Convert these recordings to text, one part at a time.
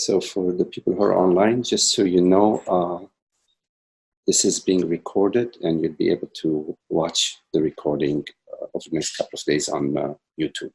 So for the people who are online, just so you know, this is being recorded and you'll be able to watch the recording of the next couple of days on YouTube.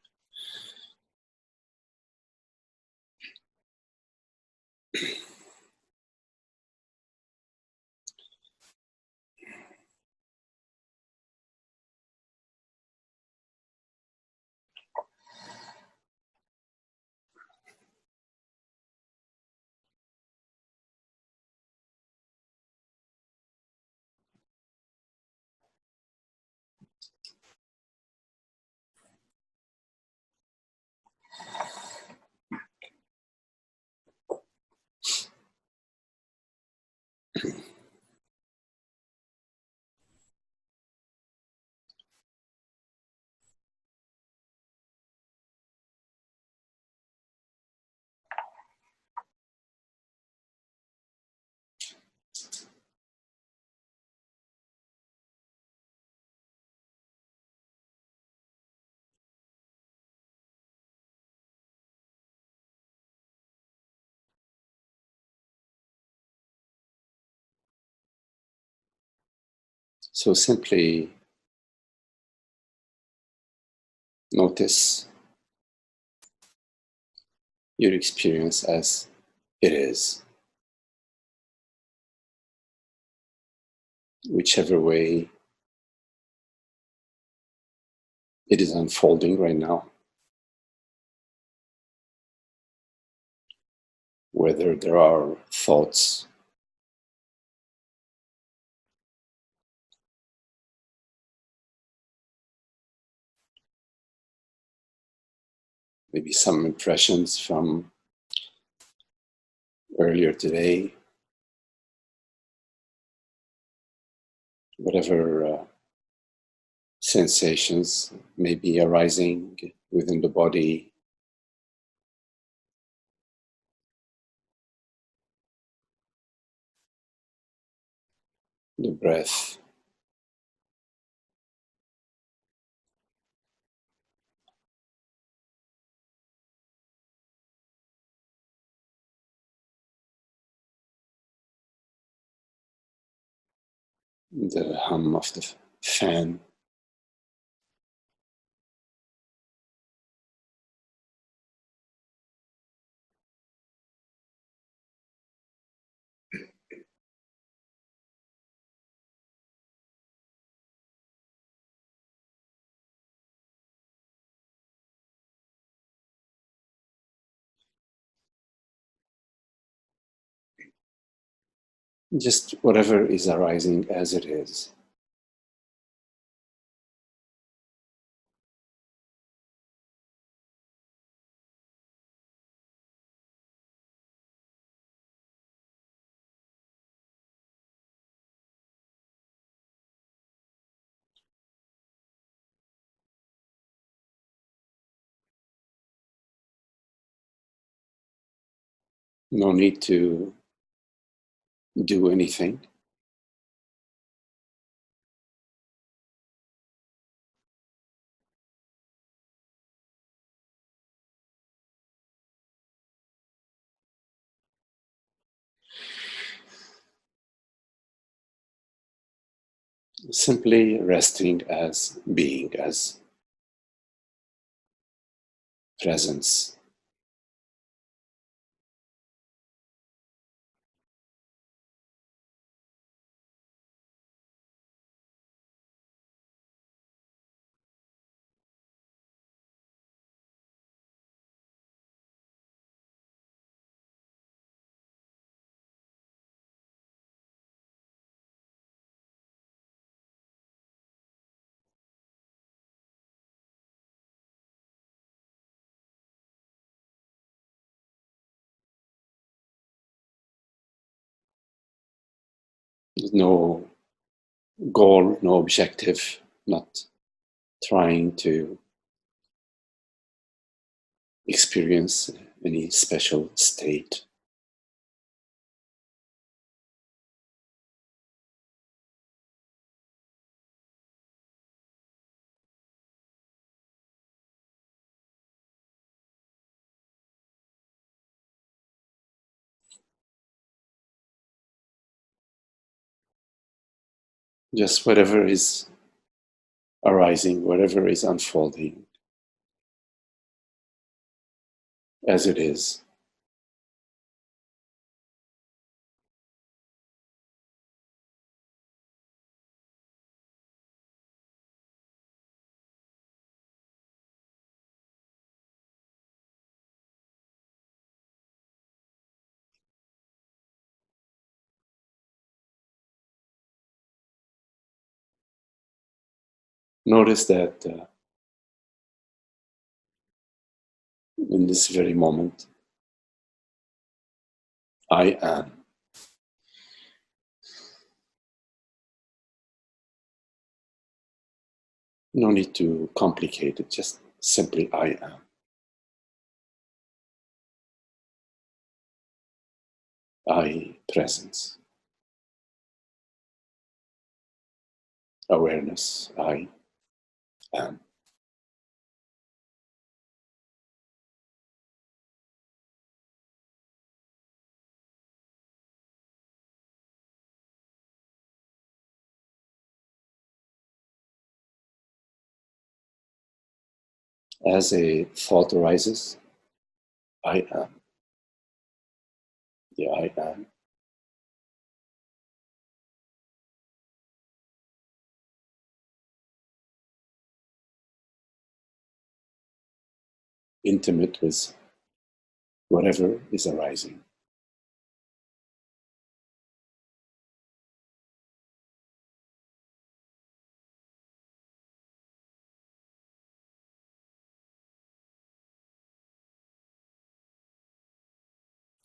So simply notice your experience as it is, whichever way it is unfolding right now, whether there are thoughts, maybe some impressions from earlier today, whatever sensations may be arising within the body, the breath, the hum of the fan. Just whatever is arising as it is. No need to do anything. Simply resting as being, as presence. No goal, no objective, not trying to experience any special state. Just whatever is arising, whatever is unfolding, as it is. Notice that in this very moment, I am. No need to complicate it, just simply I am. I, presence, awareness, I am. As a thought arises, I am. The I am. Intimate with whatever is arising.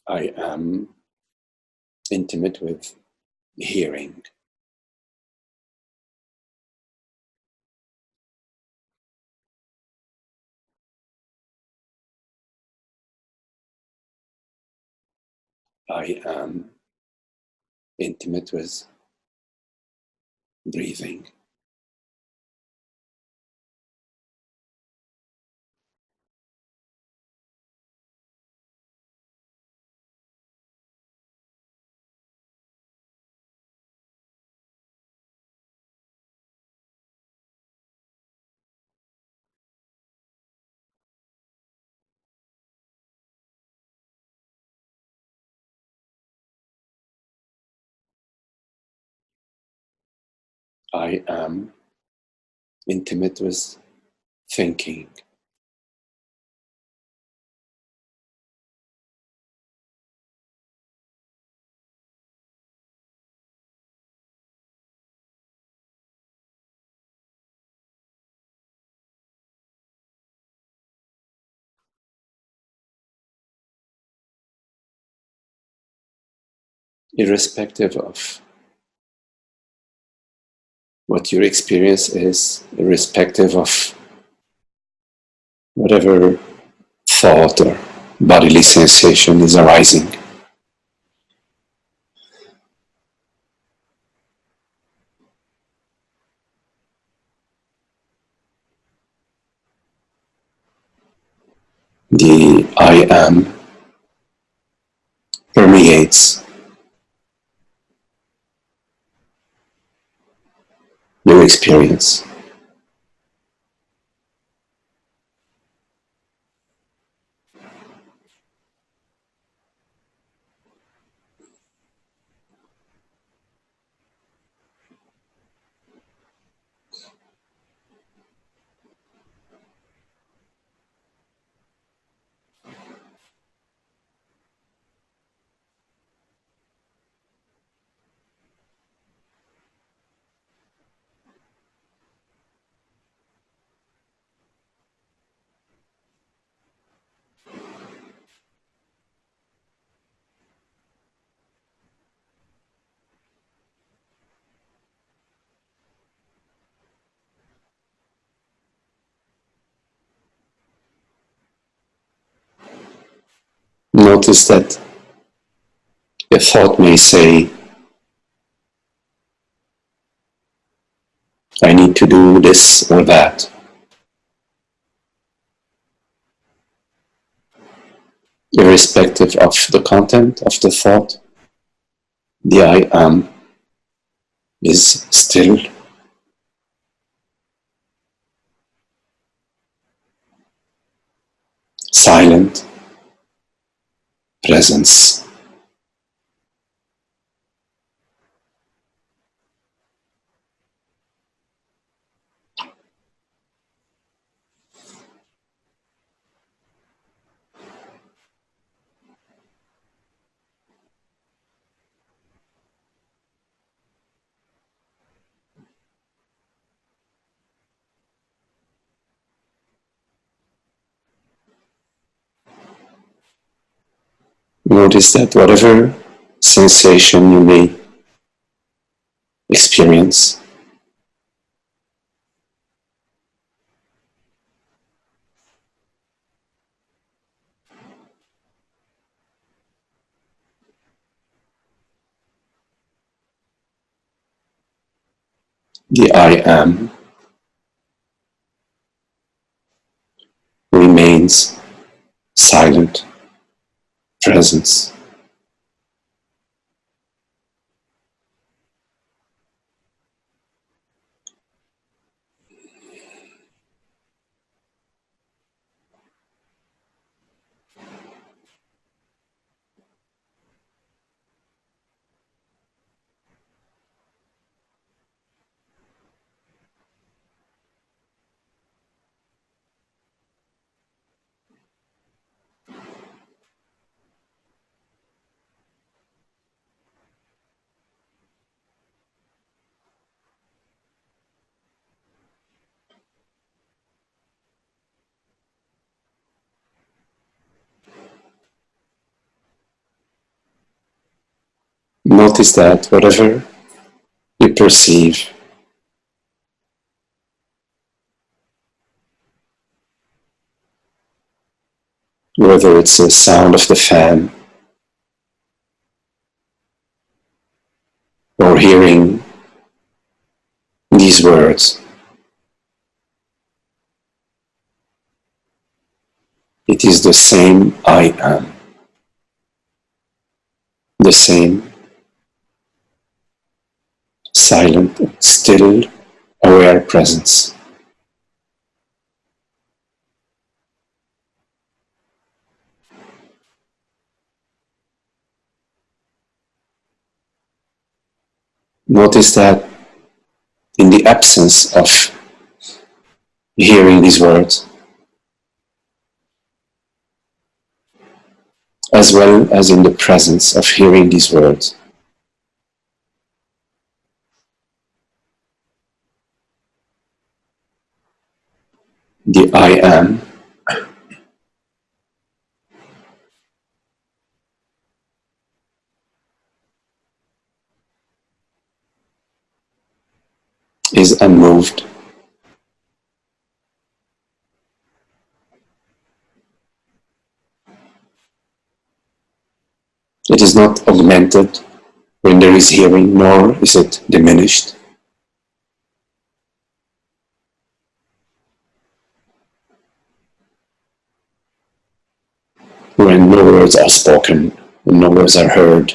I am intimate with hearing. I am intimate with breathing. I am intimate with thinking. Irrespective of what your experience is, irrespective of whatever thought or bodily sensation is arising. The I am permeates your experience. Notice that a thought may say, I need to do this or that. Irrespective of the content of the thought, the I am is still, silent presence. Notice that whatever sensation you may experience, the I am remains silent presence. Notice that whatever you perceive, whether it's the sound of the fan or hearing these words, it is the same I am, the same silent, still, aware presence. Notice that in the absence of hearing these words, as well as in the presence of hearing these words, the I am is unmoved. It is not augmented when there is hearing, nor is it diminished when no words are spoken, when no words are heard.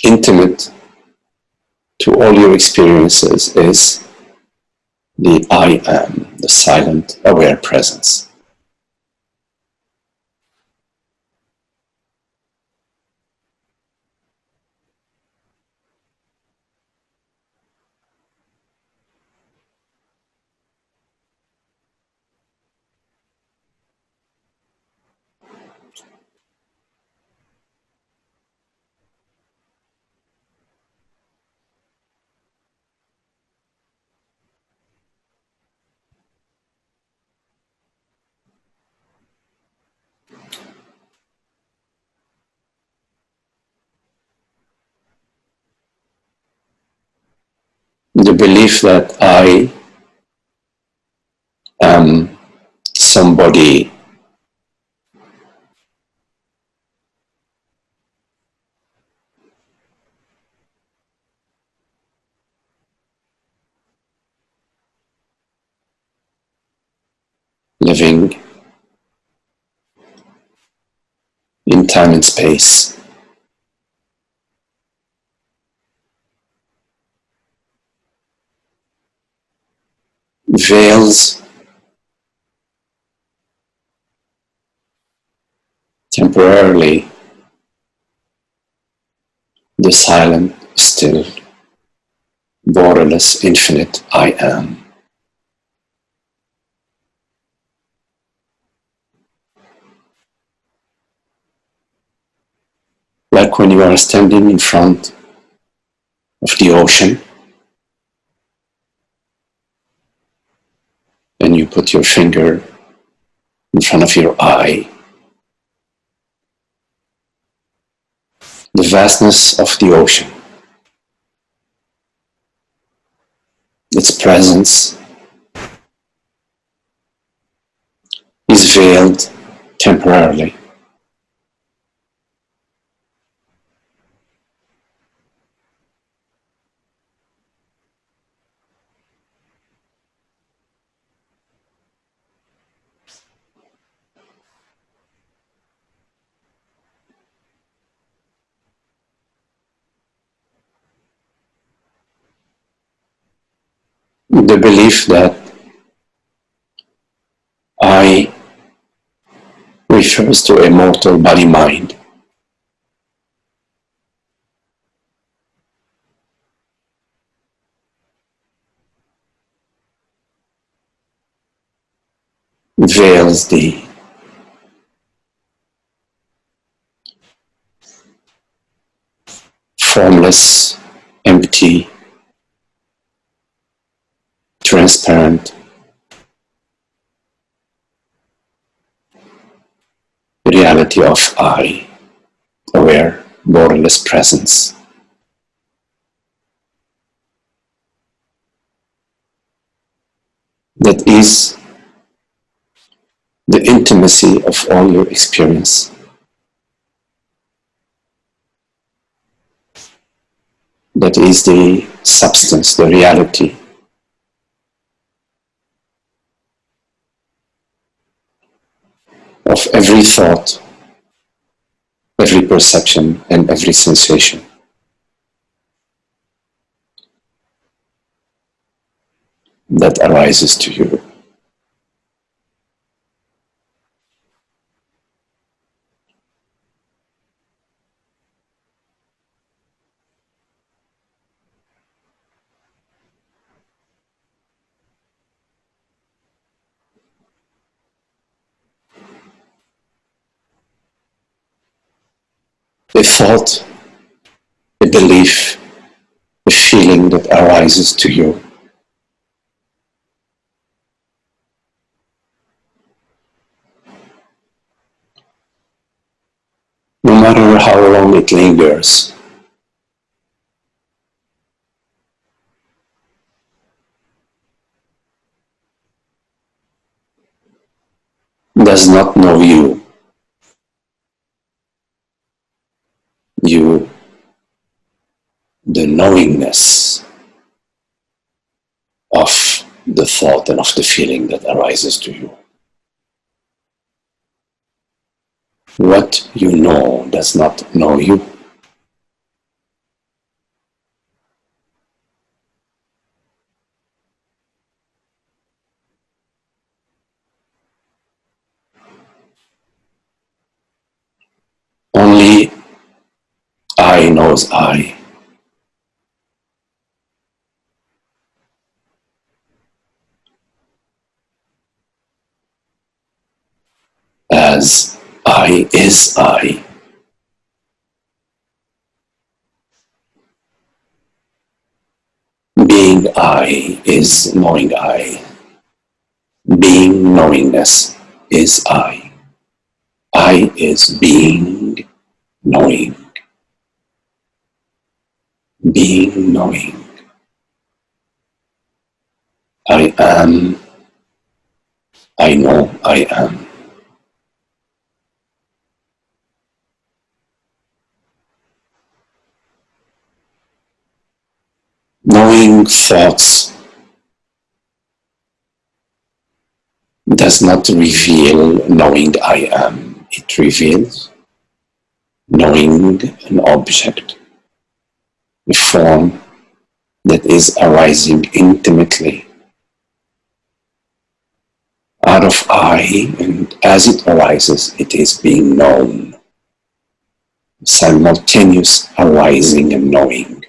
Intimate to all your experiences is the I am, the silent, aware presence. The belief that I am somebody living in time and space veils temporarily the silent, still, borderless, infinite I am. Like when you are standing in front of the ocean and you put your finger in front of your eye, the vastness of the ocean, its presence is veiled temporarily. The belief that I refers to a mortal body-mind. Veils the formless, empty, transparent reality of I, aware, borderless presence. That is the intimacy of all your experience. That is the substance, the reality of every thought, every perception, and every sensation. That arises to you. A thought, a belief, a feeling that arises to you. No matter how long it lingers, does not know you. You, the knowingness of the thought and of the feeling that arises to you. What you know does not know you. Only I knows I, as I is I. Being I is knowing I. Being knowingness is I. I is being knowing. Being knowing. I am, I know I am. Knowing thoughts does not reveal knowing I am. It reveals knowing an object, a form that is arising intimately out of I, and as it arises, it is being known. Simultaneous arising and knowing.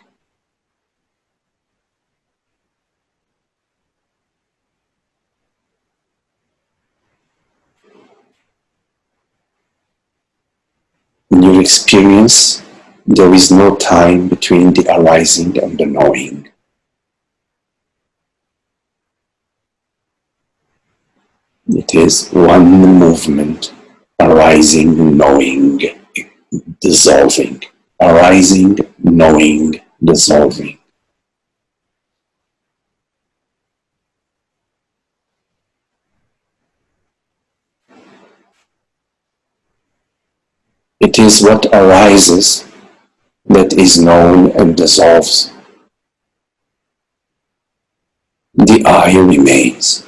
In your experience, there is no time between the arising and the knowing. It is one movement, arising, knowing, dissolving, arising, knowing, dissolving. It is what arises that is known and dissolves. The I remains.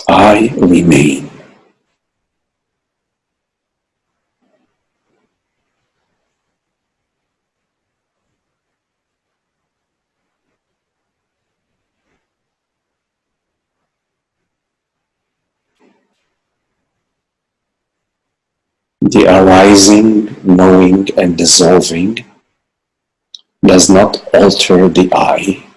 I remain. The arising, knowing, and dissolving does not alter the I,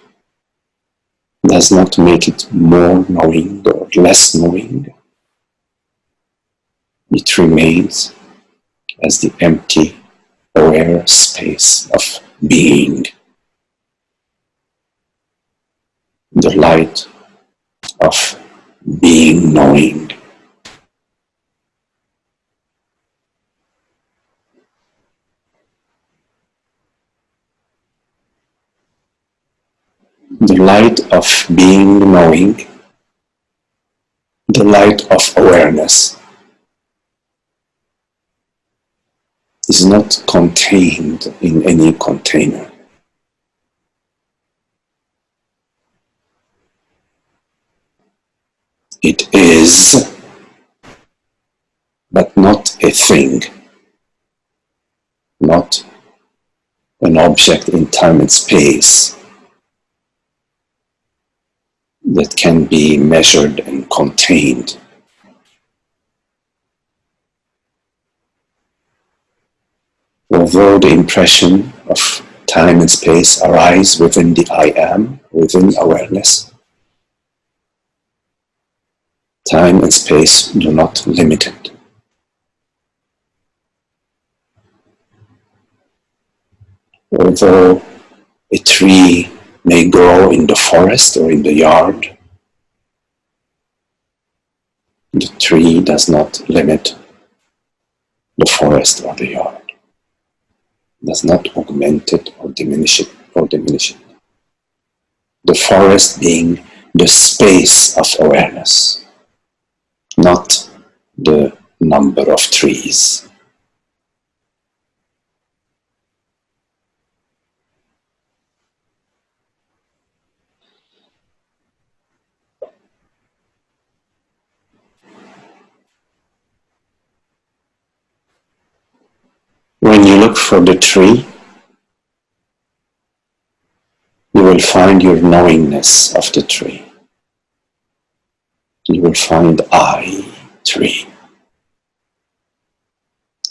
does not make it more knowing or less knowing. It remains as the empty, aware space of being, the light of being knowing. The light of being knowing, the light of awareness is not contained in any container. It is, but not a thing, not an object in time and space that can be measured and contained. Although the impression of time and space arise within the I am, within awareness, time and space do not limit it. Although a tree may grow in the forest or in the yard, the tree does not limit the forest or the yard, does not augment it or diminish it The forest being the space of awareness, not the number of trees. When you look for the tree, you will find your knowingness of the tree. You will find I, tree.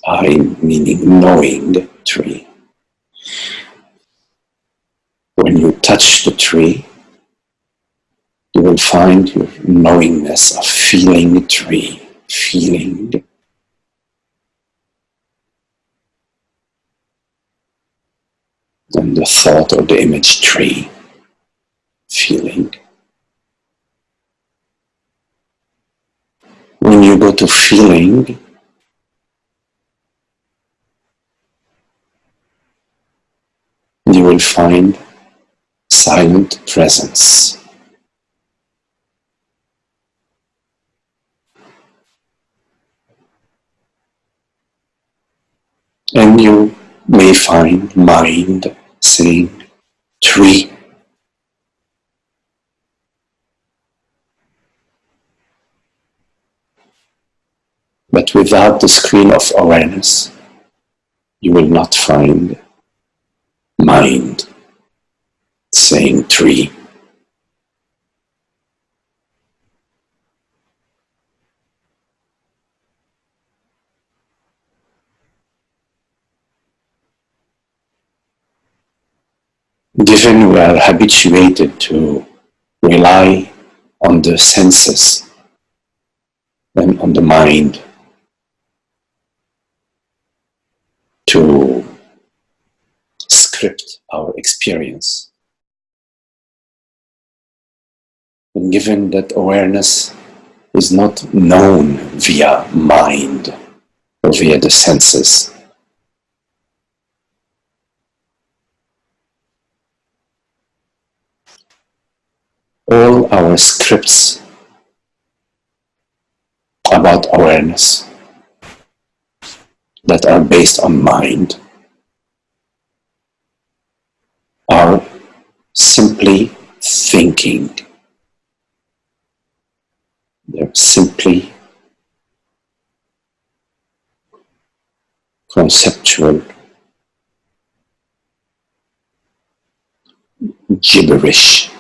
I meaning knowing tree. When you touch the tree, you will find your knowingness of feeling the tree, feeling and the thought or the image tree, feeling. When you go to feeling, you will find silent presence, And you may find mind saying tree, but without the screen of awareness, you will not find mind saying tree. Given we are habituated to rely on the senses and on the mind to script our experience, and given that awareness is not known via mind or via the senses, all our scripts about awareness that are based on mind are simply thinking. They're simply conceptual gibberish.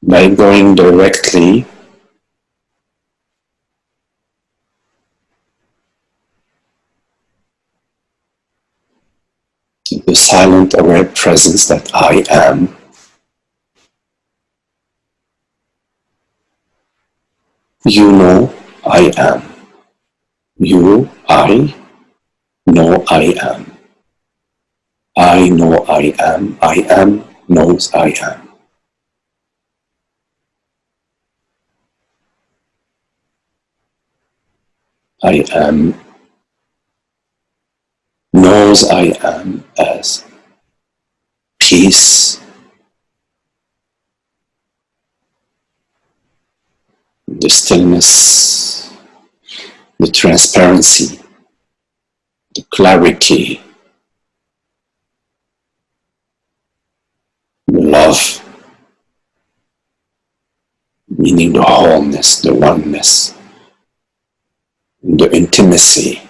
By going directly to the silent aware presence that I am, you know I am. You, I, know I am. I know I am. I am knows I am. I am knows I am as peace, the stillness, the transparency, the clarity, the love, meaning the wholeness, the oneness, the intimacy.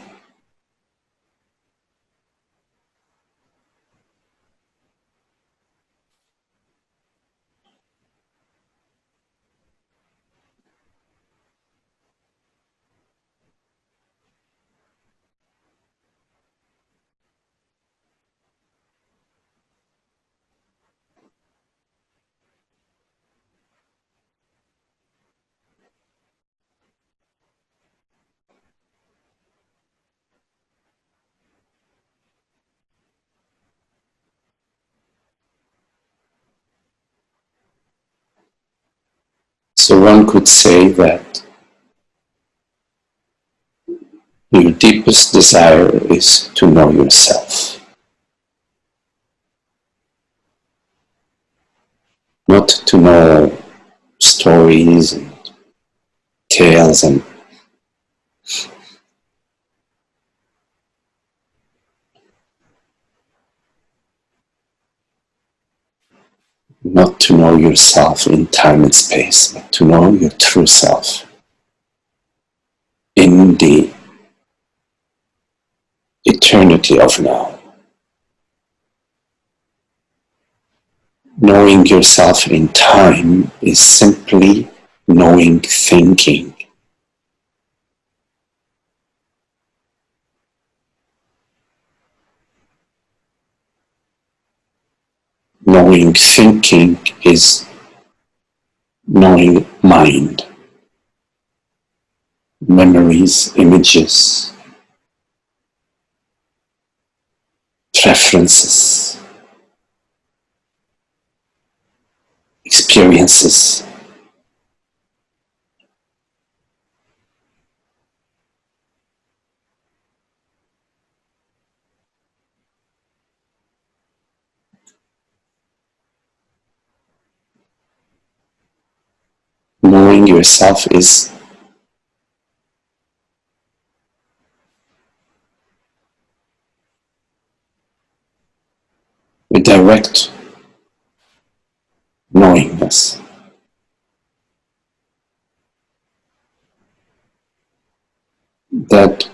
So one could say that your deepest desire is to know yourself, not to know stories and tales, and not to know yourself in time and space, but to know your true self in the eternity of now. Knowing yourself in time is simply knowing thinking. Knowing thinking is knowing mind, memories, images, preferences, experiences, knowing yourself is a direct knowingness that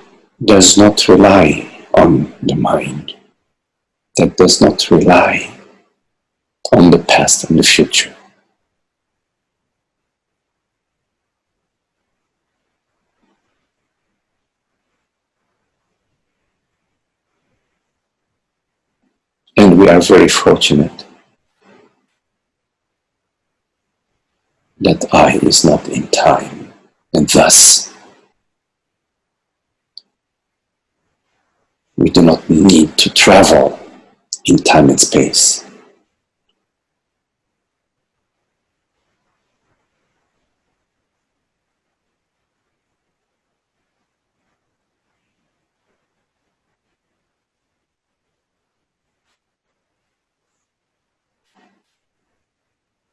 does not rely on the mind, that does not rely on the past and the future. And we are very fortunate that I is not in time, and thus we do not need to travel in time and space.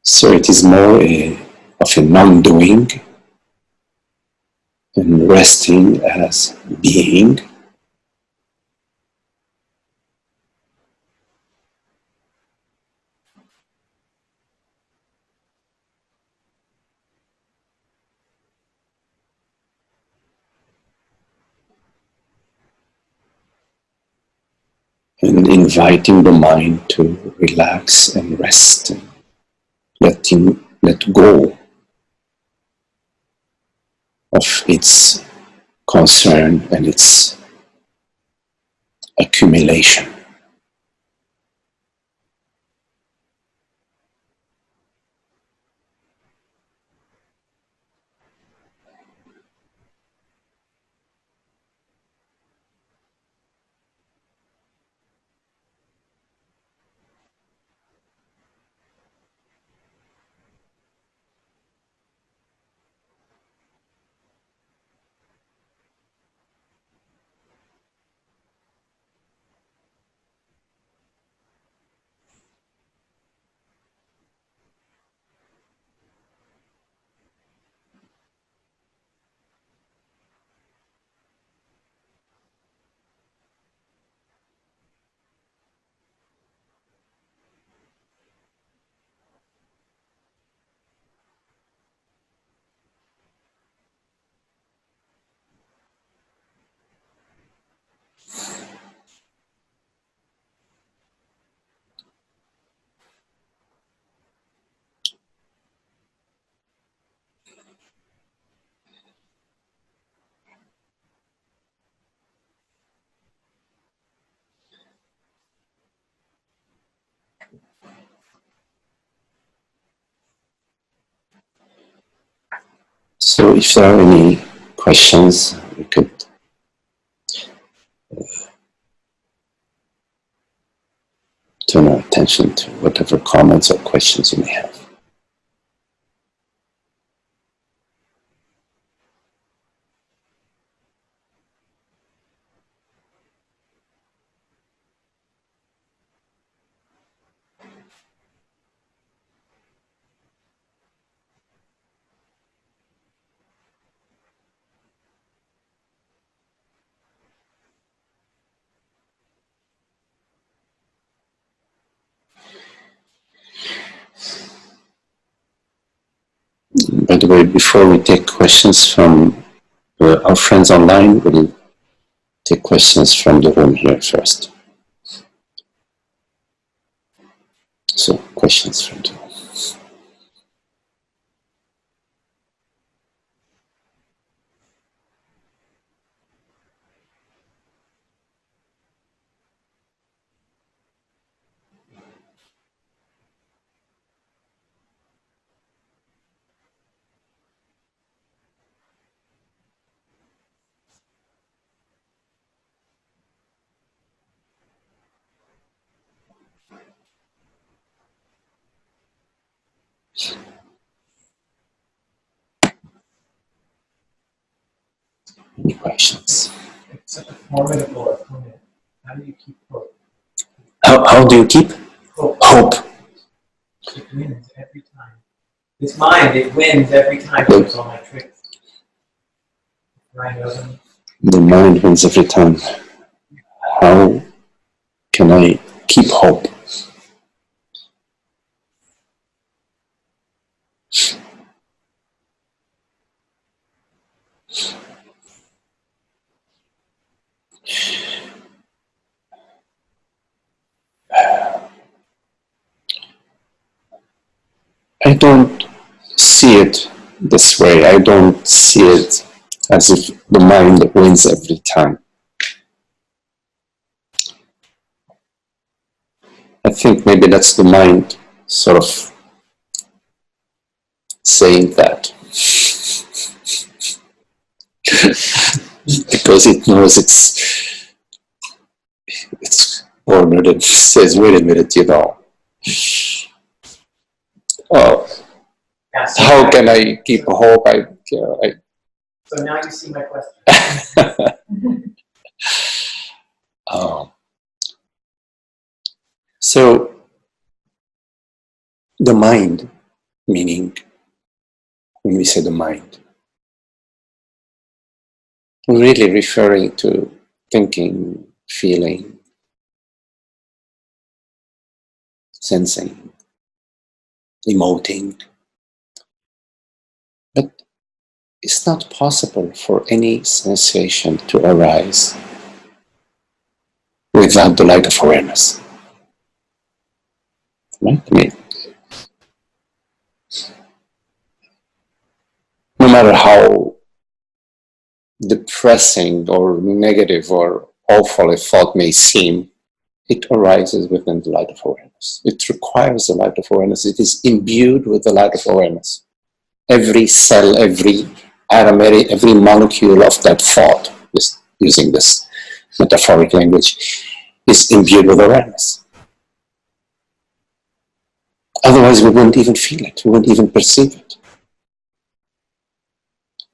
So it is more of a non-doing and resting as being, and inviting the mind to relax and rest, and let go of its concern and its accumulation. So if there are any questions, we could turn our attention to whatever comments or questions you may have. By the way, before we take questions from our friends online, we'll take questions from the room here first. So, questions from the room. Any questions? It's formidable opponent. How do you keep hope? How do you keep Hope. hope? It wins every time. This mind, it wins every time it does all my tricks. Mind doesn't. The mind wins every time. How can I keep hope? I don't see it this way. I don't see it as if the mind wins every time. I think maybe that's the mind sort of saying that. Because it knows it's cornered and says, wait a minute, Yeah, so how now- can I keep hope? So now you see my question. So the mind, meaning when we say the mind, we're really referring to thinking, feeling, sensing, emoting. But it's not possible for any sensation to arise without the light of awareness. Right? I mean, no matter how depressing or negative or awful a thought may seem, it arises within the light of awareness. It requires the light of awareness. It is imbued with the light of awareness. Every cell, every atom, every molecule of that thought, just using this metaphoric language, is imbued with awareness. Otherwise, we wouldn't even feel it. We wouldn't even perceive it.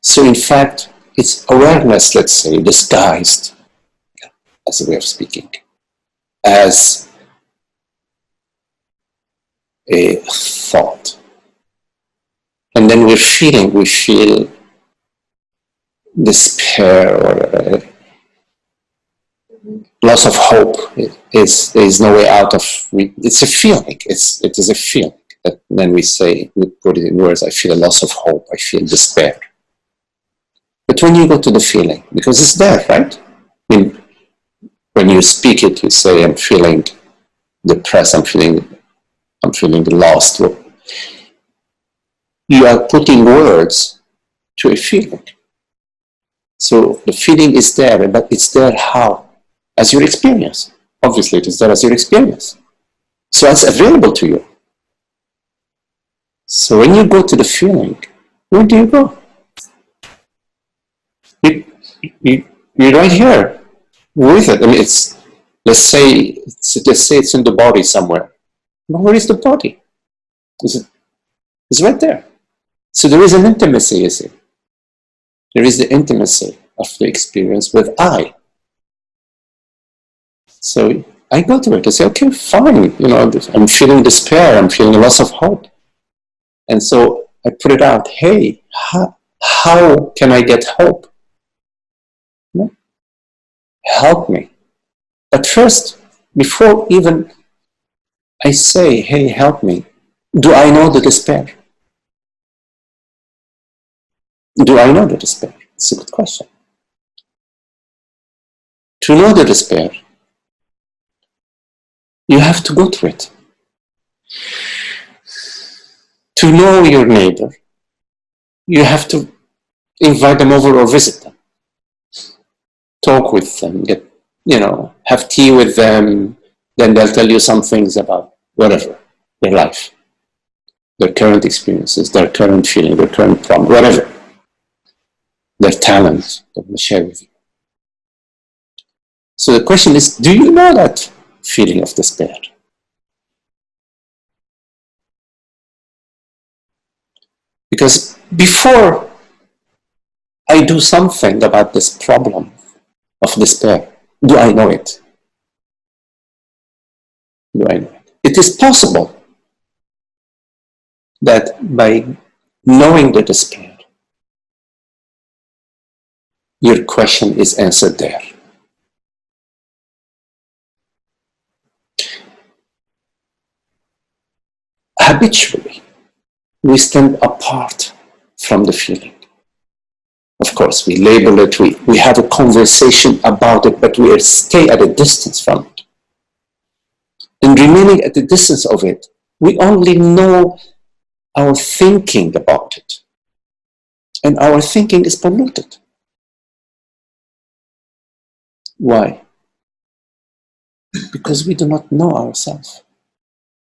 So in fact, it's awareness, let's say, disguised, as a way of speaking, as a thought. And then we feel despair or loss of hope. There is no way out of it. It's a feeling. It is a feeling that then we put it in words, I feel a loss of hope, I feel despair. But when you go to the feeling, because it's there, right? I mean, when you speak it, you say, I'm feeling depressed, I'm feeling lost. You are putting words to a feeling. So the feeling is there, but it's there how? As your experience. Obviously, it is there as your experience. So it's available to you. So when you go to the feeling, where do you go? You're right here with it. I mean, let's say it's in the body somewhere. But where is the body? It's right there. So there is an intimacy, you see. There is the intimacy of the experience with I. So I go to it. I say, okay, fine. I'm feeling despair. I'm feeling a loss of hope. And so I put it out. Hey, how can I get hope? No? Help me. But first, before even I say, hey, help me, do I know the despair? Do I know the despair? It's a good question. To know the despair, you have to go through it. To know your neighbor, you have to invite them over or visit them. Talk with them, have tea with them, then they'll tell you some things about whatever, their life, their current experiences, their current feeling, their current problem, whatever, their talent that they share with you. So the question is, do you know that feeling of despair? Because before I do something about this problem of despair, do I know it? Do I know it? It is possible that by knowing the despair, your question is answered there. Habitually, we stand apart from the feeling. Of course, we label it, we have a conversation about it, but we stay at a distance from it. And remaining at the distance of it, we only know our thinking about it. And our thinking is polluted. Why? Because we do not know ourselves.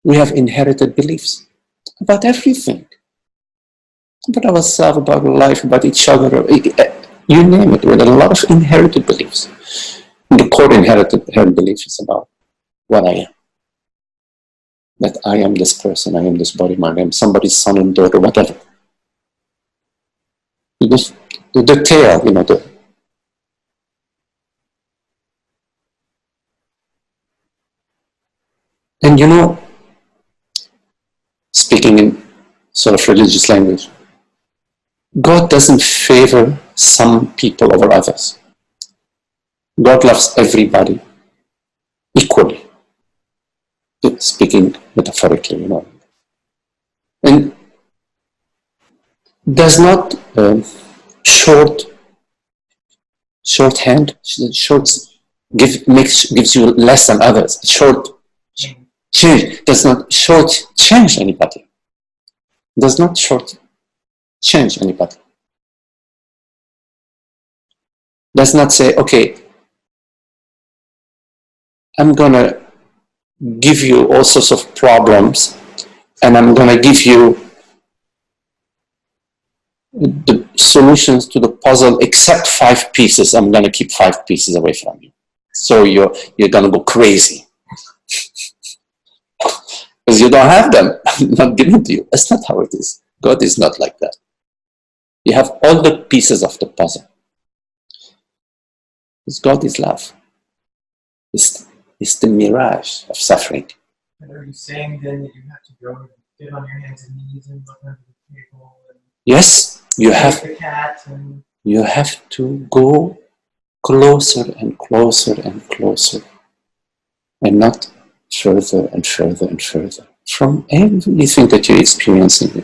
We have inherited beliefs about everything. About ourselves, about life, about each other, you name it, with a lot of inherited beliefs. And the core inherited belief is about what I am. That I am this person, I am this body, mind, I am somebody's son and daughter, whatever. The tail, and speaking in sort of religious language, God doesn't favor some people over others. God loves everybody equally, speaking metaphorically, and does not shorthand, gives you less than others. Change does not short change anybody. Does not short change anybody. Does not say, okay, I'm gonna give you all sorts of problems, and I'm gonna give you the solutions to the puzzle except 5 pieces. I'm gonna keep 5 pieces away from you. So you're gonna go crazy. Because you don't have them, not given to you. That's not how it is. God is not like that. You have all the pieces of the puzzle. Because God is love. It's the mirage of suffering. And are you saying then that you have to go and get on your hands and knees and look under the table? And yes, you have. The cat and... You have to go closer and closer and closer, and not further and further and further from everything that you're experiencing.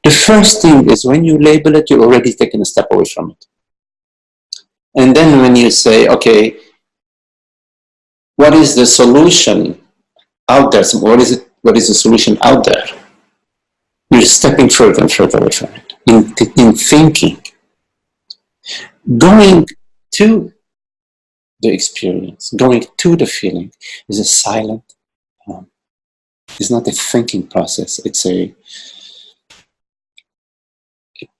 The first thing is when you label it, you're already taking a step away from it. And then when you say, okay, what is the solution out there? What is the solution out there? You're stepping further and further away from it. In thinking, going to the experience, going to the feeling is a silent, it's not a thinking process. It's a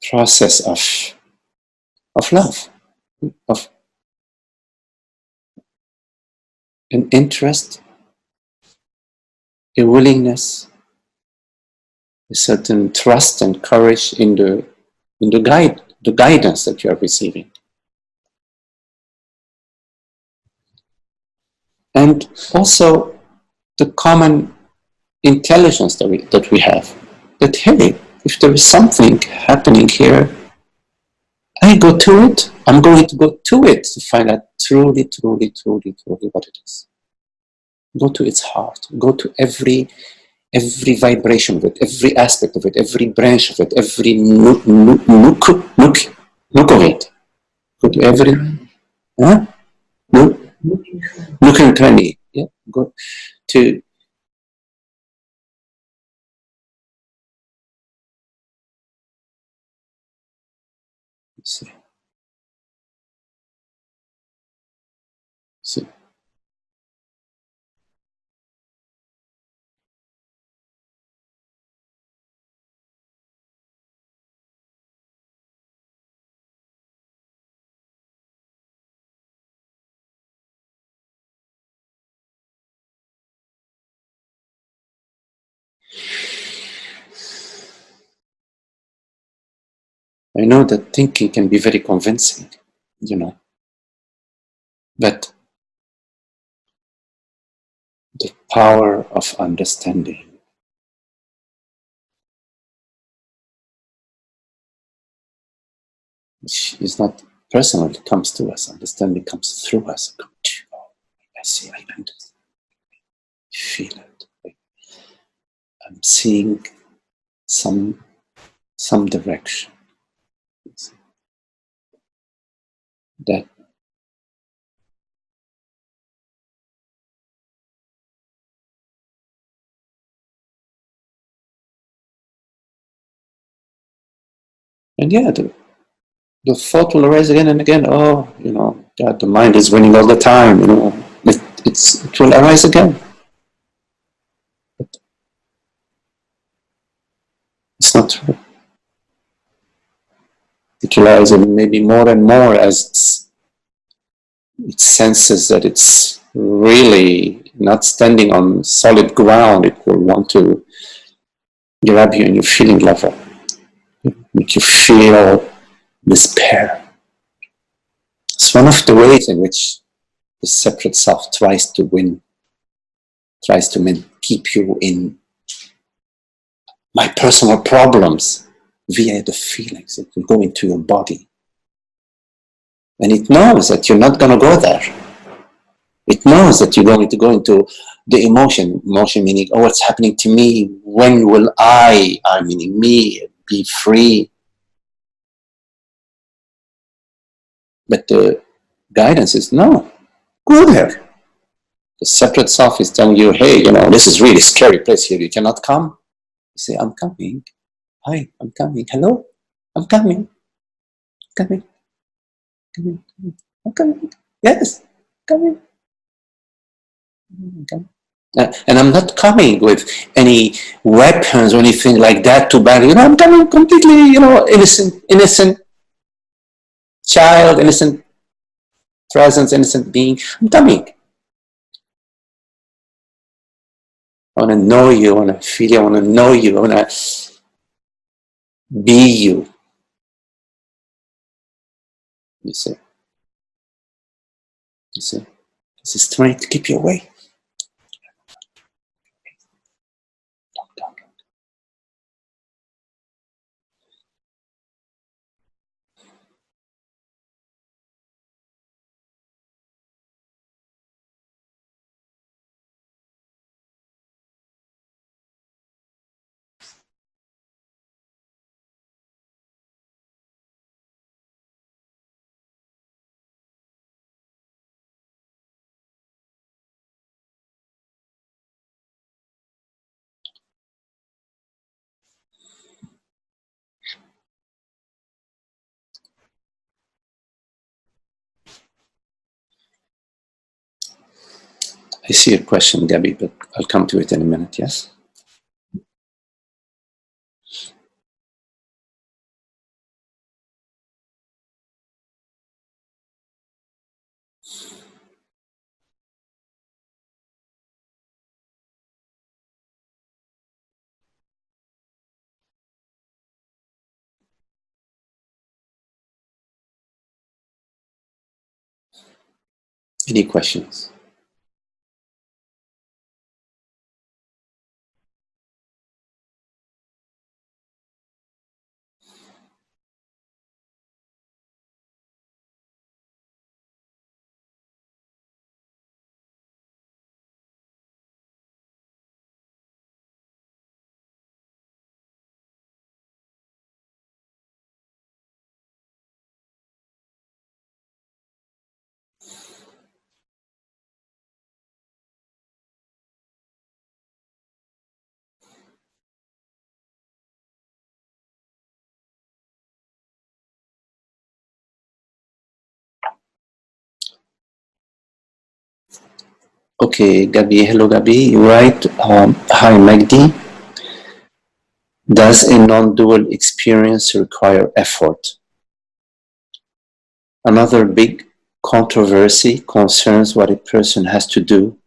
process of love, of an interest, a willingness, a certain trust and courage in the guidance that you are receiving. And also the common intelligence that we have, that hey, if there is something happening here, I go to it. I'm going to go to it to find out truly, truly, truly, truly what it is. Go to its heart. Go to every vibration of it, every aspect of it, every branch of it, every nook of it. Go to every nook and cranny. Yeah. Go to see. I know that thinking can be very convincing, but the power of understanding It's not personal, it comes to us. Understanding comes through us. I see, I understand. Feel it. I'm seeing some direction. That and yeah, the thought will arise again and again. Oh, God, the mind is winning all the time. It will arise again. But it's not true. It will arise maybe more and more as it senses that it's really not standing on solid ground. It will want to grab you in your feeling level, make you feel despair. It's one of the ways in which the separate self tries to keep you in my personal problems via the feelings. It will go into your body. And it knows that you're not going to go there. It knows that you're going to go into the emotion meaning, oh, what's happening to me? When will I meaning me, be free? But the guidance is, no, go there. The separate self is telling you, hey, this is really scary place here. You cannot come. You say, I'm coming. Hi, I'm coming. Hello, I'm coming. Coming. I'm coming. Yes, coming. And I'm not coming with any weapons or anything like that to battle. I'm coming completely, innocent child, innocent presence, innocent being. I'm coming. I want to know you. I want to feel you. I want to know you. I want to be you. You see? This is trying to keep you away. I see your question, Gabby, but I'll come to it in a minute, yes? Any questions? Okay, Gabi. Hello, Gabi. You write, hi, Magdi. Does a non-dual experience require effort? Another big controversy concerns what a person has to do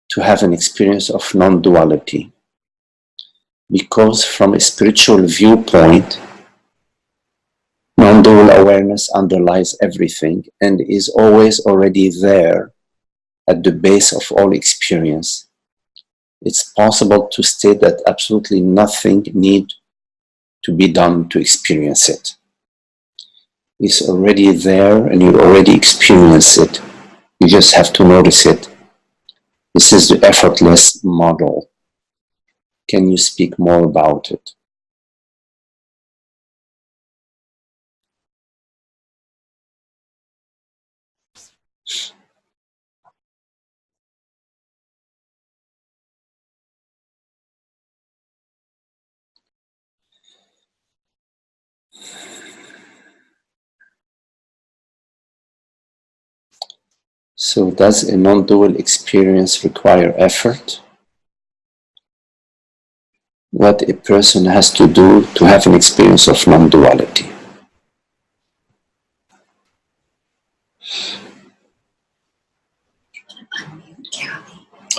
to have an experience of non-duality. Because from a spiritual viewpoint, non-dual awareness underlies everything and is always already there at the base of all experience. It's possible to state that absolutely nothing needs to be done to experience it. is already there and you already experience it. You just have to notice it. This is the effortless model. Can you speak more about it? So does a non-dual experience require effort? What a person has to do to have an experience of non-duality.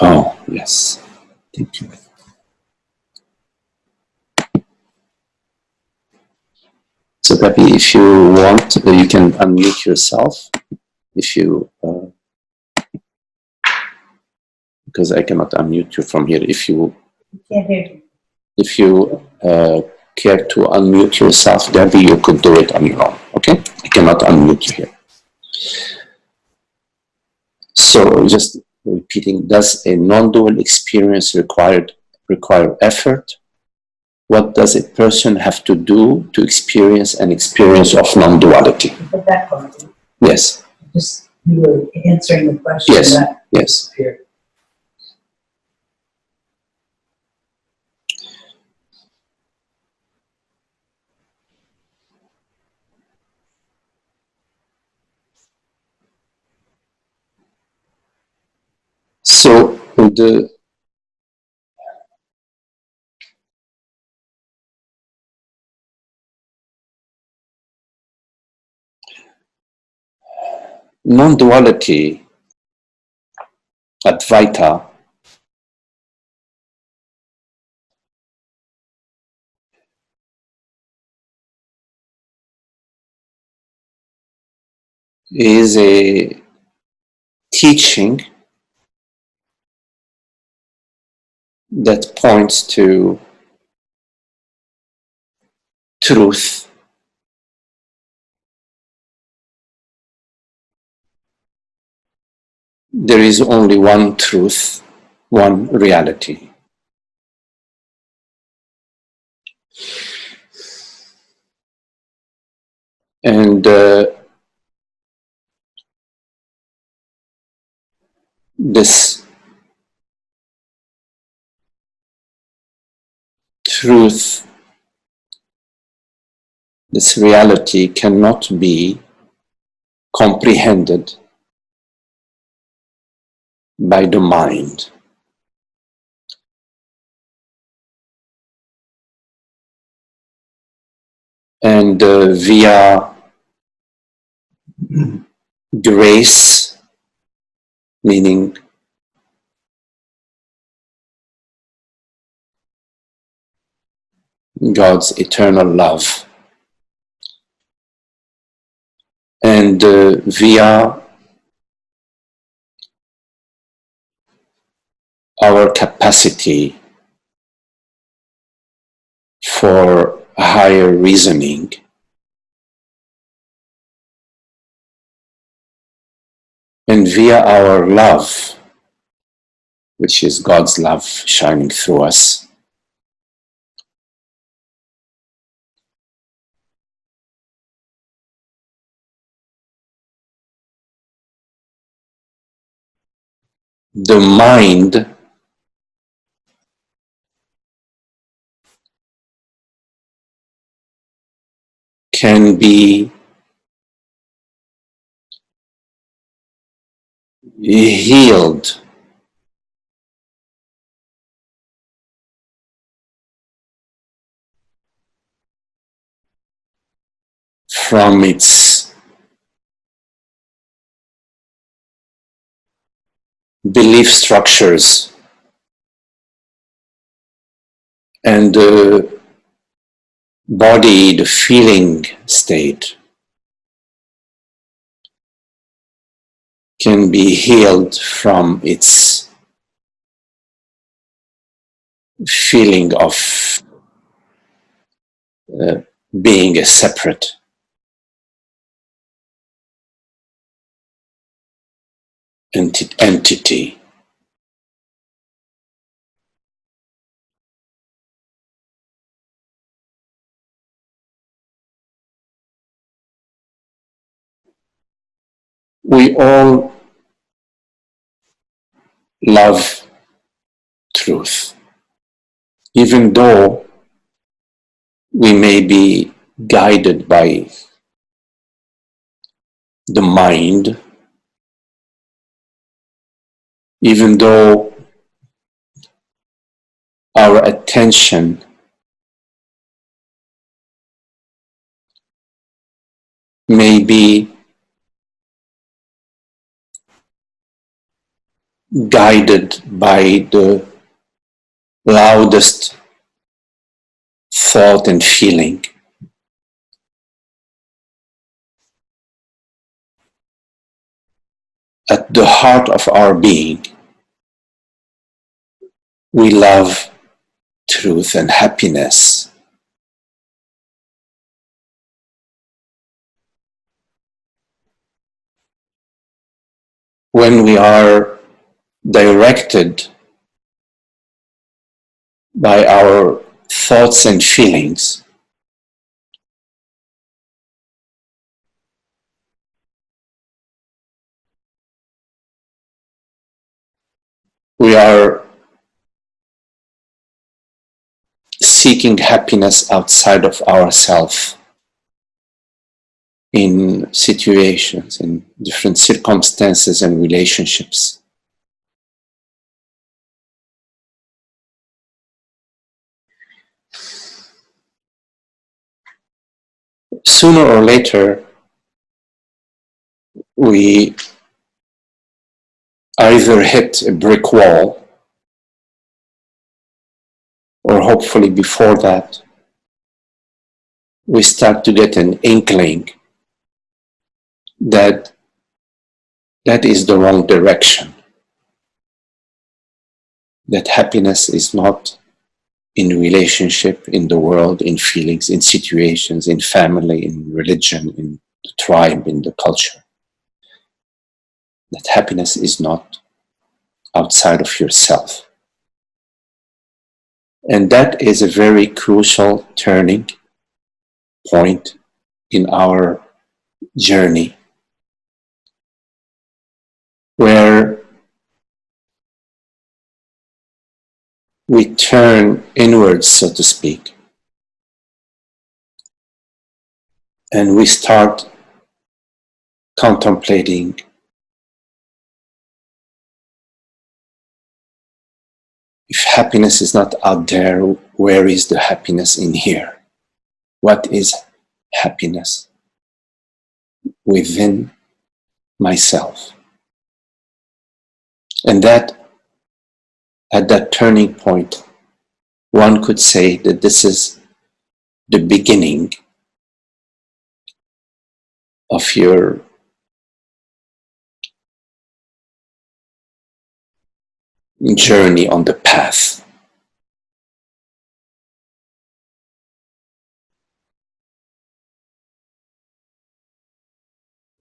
Oh, yes. Thank you. So, Pepe, if you want, you can unmute yourself. If you, because I cannot unmute you from here. If you care to unmute yourself, Debbie, you could do it on your own. Okay? I cannot unmute you here. So, just repeating: does a non-dual experience require effort? What does a person have to do to experience an experience of non-duality? But that part, Yes. just you were answering the question. Yes. That Yes. appeared. So the non-duality, Advaita, is a teaching that points to truth. There is only one truth, one reality. And this truth, this reality cannot be comprehended by the mind. And via grace, meaning God's eternal love, and via our capacity for higher reasoning, and via our love, which is God's love shining through us, the mind can be healed from its belief structures, and the body, the feeling state, can be healed from its feeling of being a separate entity. We all love truth, even though we may be guided by the mind, even though our attention may be guided by the loudest thought and feeling. At the heart of our being, we love truth and happiness. When we are directed by our thoughts and feelings, we are seeking happiness outside of ourselves, in situations, in different circumstances and relationships. Sooner or later, we either hit a brick wall, or hopefully before that, we start to get an inkling that that is the wrong direction, that happiness is not in relationship, in the world, in feelings, in situations, in family, in religion, in the tribe, in the culture. That happiness is not outside of yourself. And that is a very crucial turning point in our journey, where we turn inwards, so to speak, and we start contemplating if happiness is not out there, where is the happiness in here? What is happiness within myself? And that, at that turning point, one could say that this is the beginning of your journey on the path.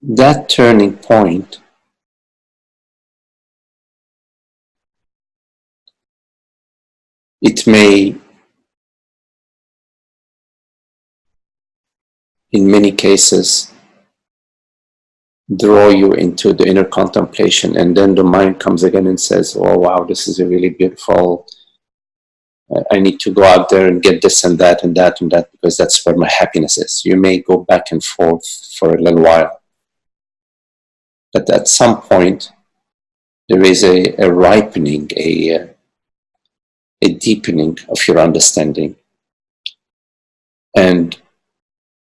That turning point it may, in many cases, draw you into the inner contemplation, and then the mind comes again and says, oh wow, this is a really beautiful, I need to go out there and get this and that and that and that, because that's where my happiness is. You may go back and forth for a little while, but at some point there is a ripening, a deepening of your understanding, and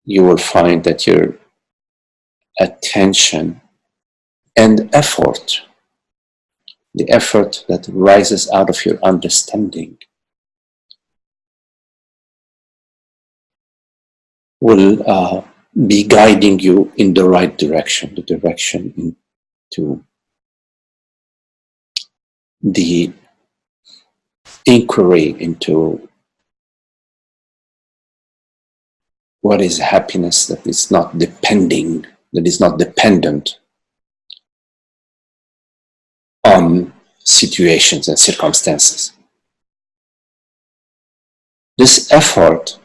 you will find that your attention and effort, the effort that rises out of your understanding, will be guiding you in the right direction, the direction into the inquiry into what is happiness that is not dependent situations and circumstances. This effort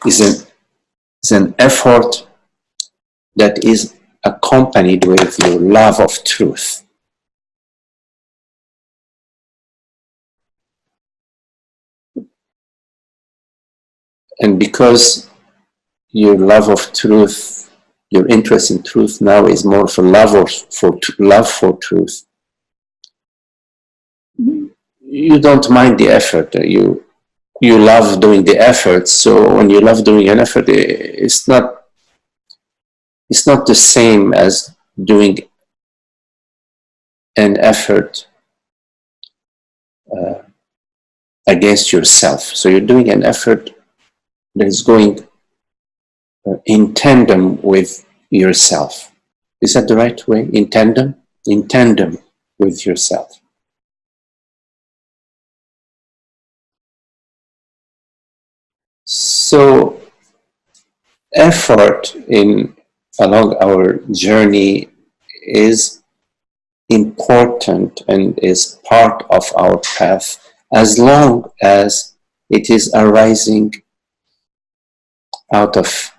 is an effort that is accompanied with your love of truth. And because your love of truth, your interest in truth now is more for love for truth, you don't mind the effort. You love doing the effort. So when you love doing an effort, it's not the same as doing an effort against yourself. So you're doing an effort that is going in tandem with yourself. Is that the right way? In tandem? In tandem with yourself. So effort along our journey is important and is part of our path, as long as it is arising out of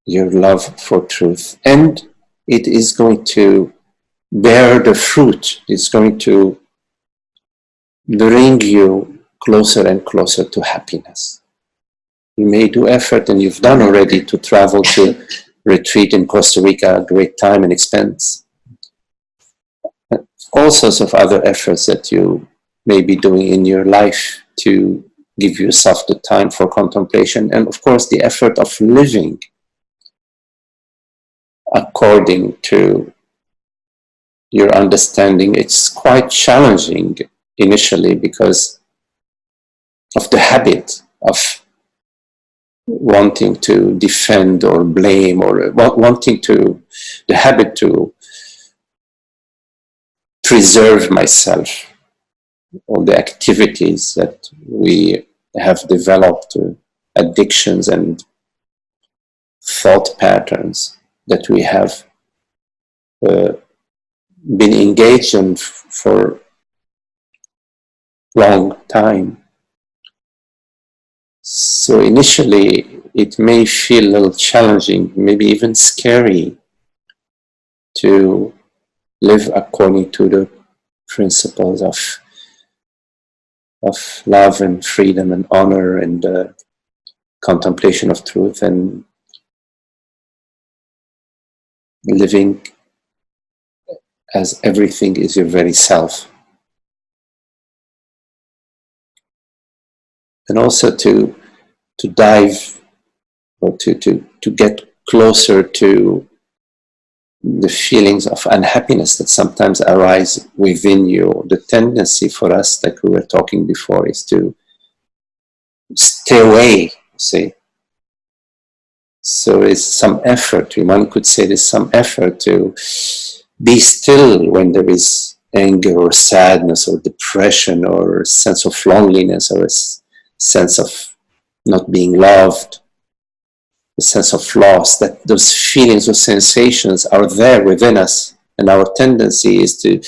your love for truth, and it is going to bear the fruit. It's going to bring you closer and closer to happiness. You may do effort, and you've done already, to travel to retreat in Costa Rica, a great time and expense. All sorts of other efforts that you may be doing in your life to give yourself the time for contemplation, and of course the effort of living according to your understanding. It's quite challenging initially because of the habit of wanting to defend or blame, or the habit to preserve myself, all the activities that we have developed, addictions and thought patterns that we have been engaged in for a long time. So initially it may feel a little challenging, maybe even scary, to live according to the principles of love and freedom and honor and contemplation of truth, and living as everything is your very self. And also to dive, or to get closer to the feelings of unhappiness that sometimes arise within you. The tendency for us, like we were talking before, is to stay away, say. So it's some effort, one could say there's some effort to be still when there is anger or sadness or depression or a sense of loneliness or a sense of not being loved, a sense of loss, that those feelings or sensations are there within us, and our tendency is to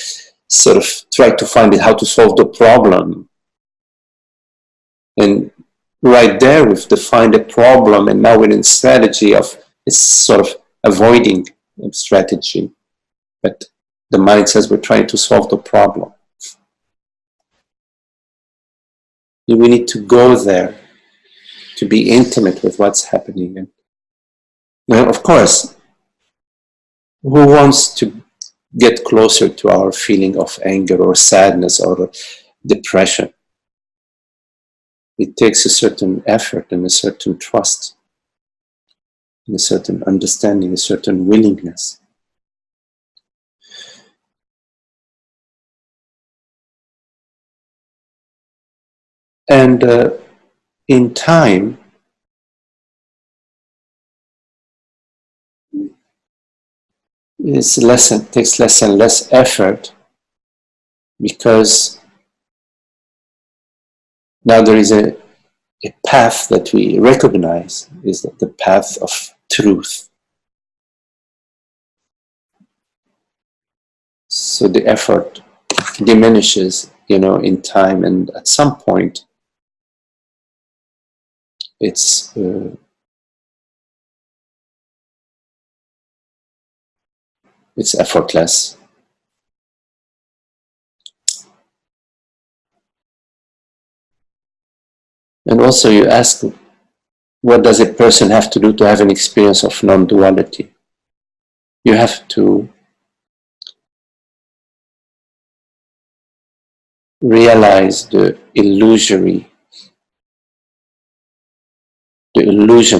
sort of try to find how to solve the problem. And right there we've defined a problem, and now we're in strategy of it's sort of avoiding strategy, but the mind says we're trying to solve the problem. We need to go there to be intimate with what's happening. And well, of course, who wants to get closer to our feeling of anger or sadness or depression? It takes a certain effort and a certain trust, and a certain understanding, a certain willingness. And in time, it takes less and less effort, because now there is a path that we recognize, is the path of truth. So the effort diminishes, in time, and at some point it's effortless. And also you ask, what does a person have to do to have an experience of non-duality? You have to realize the illusion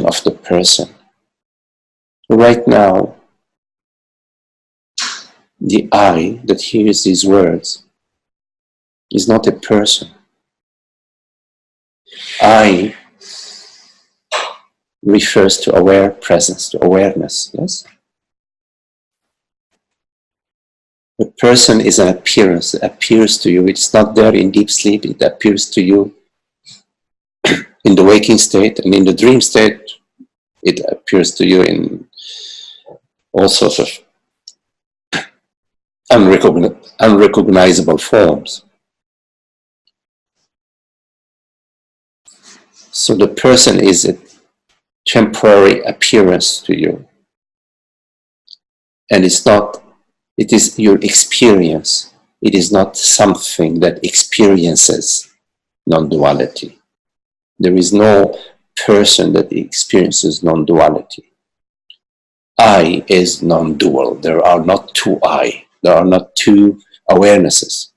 of the person. Right now, the I that hears these words is not a person. I refers to aware presence, to awareness, yes? A person is an appearance, it appears to you. It's not there in deep sleep, it appears to you in the waking state, and in the dream state, it appears to you in all sorts of unrecognizable forms. So the person is a temporary appearance to you. And it is your experience. It is not something that experiences non-duality. There is no person that experiences non-duality. I is non-dual. There are not two I. There are not two awarenesses.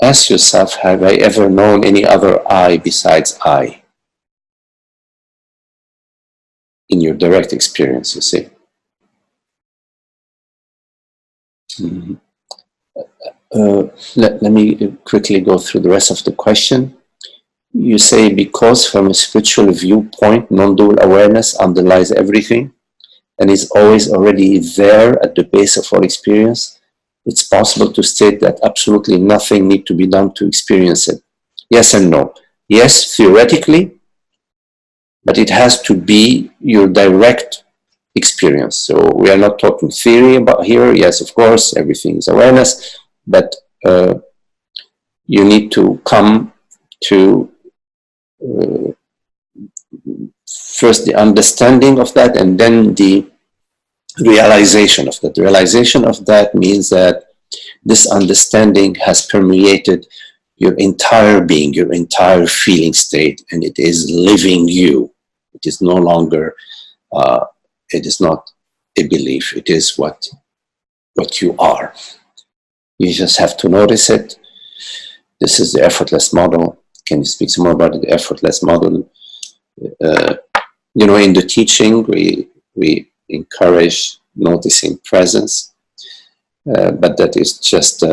Ask yourself, have I ever known any other I besides I? In your direct experience, you see. Mm-hmm. Let me quickly go through the rest of the question. You say, because from a spiritual viewpoint, non-dual awareness underlies everything and is always already there at the base of all experience, it's possible to state that absolutely nothing needs to be done to experience it. Yes and no. Yes, theoretically, but it has to be your direct experience. So we are not talking theory about here. Yes, of course, everything is awareness, but you need to come to first the understanding of that, and then the realization of that. The realization of that means that this understanding has permeated your entire being, your entire feeling state, and it is living you. It is no longer, it is not a belief, it is what you are. You just have to notice it. This is the effortless model. Can you speak some more about the effortless model? In the teaching, we encourage noticing presence, but that is just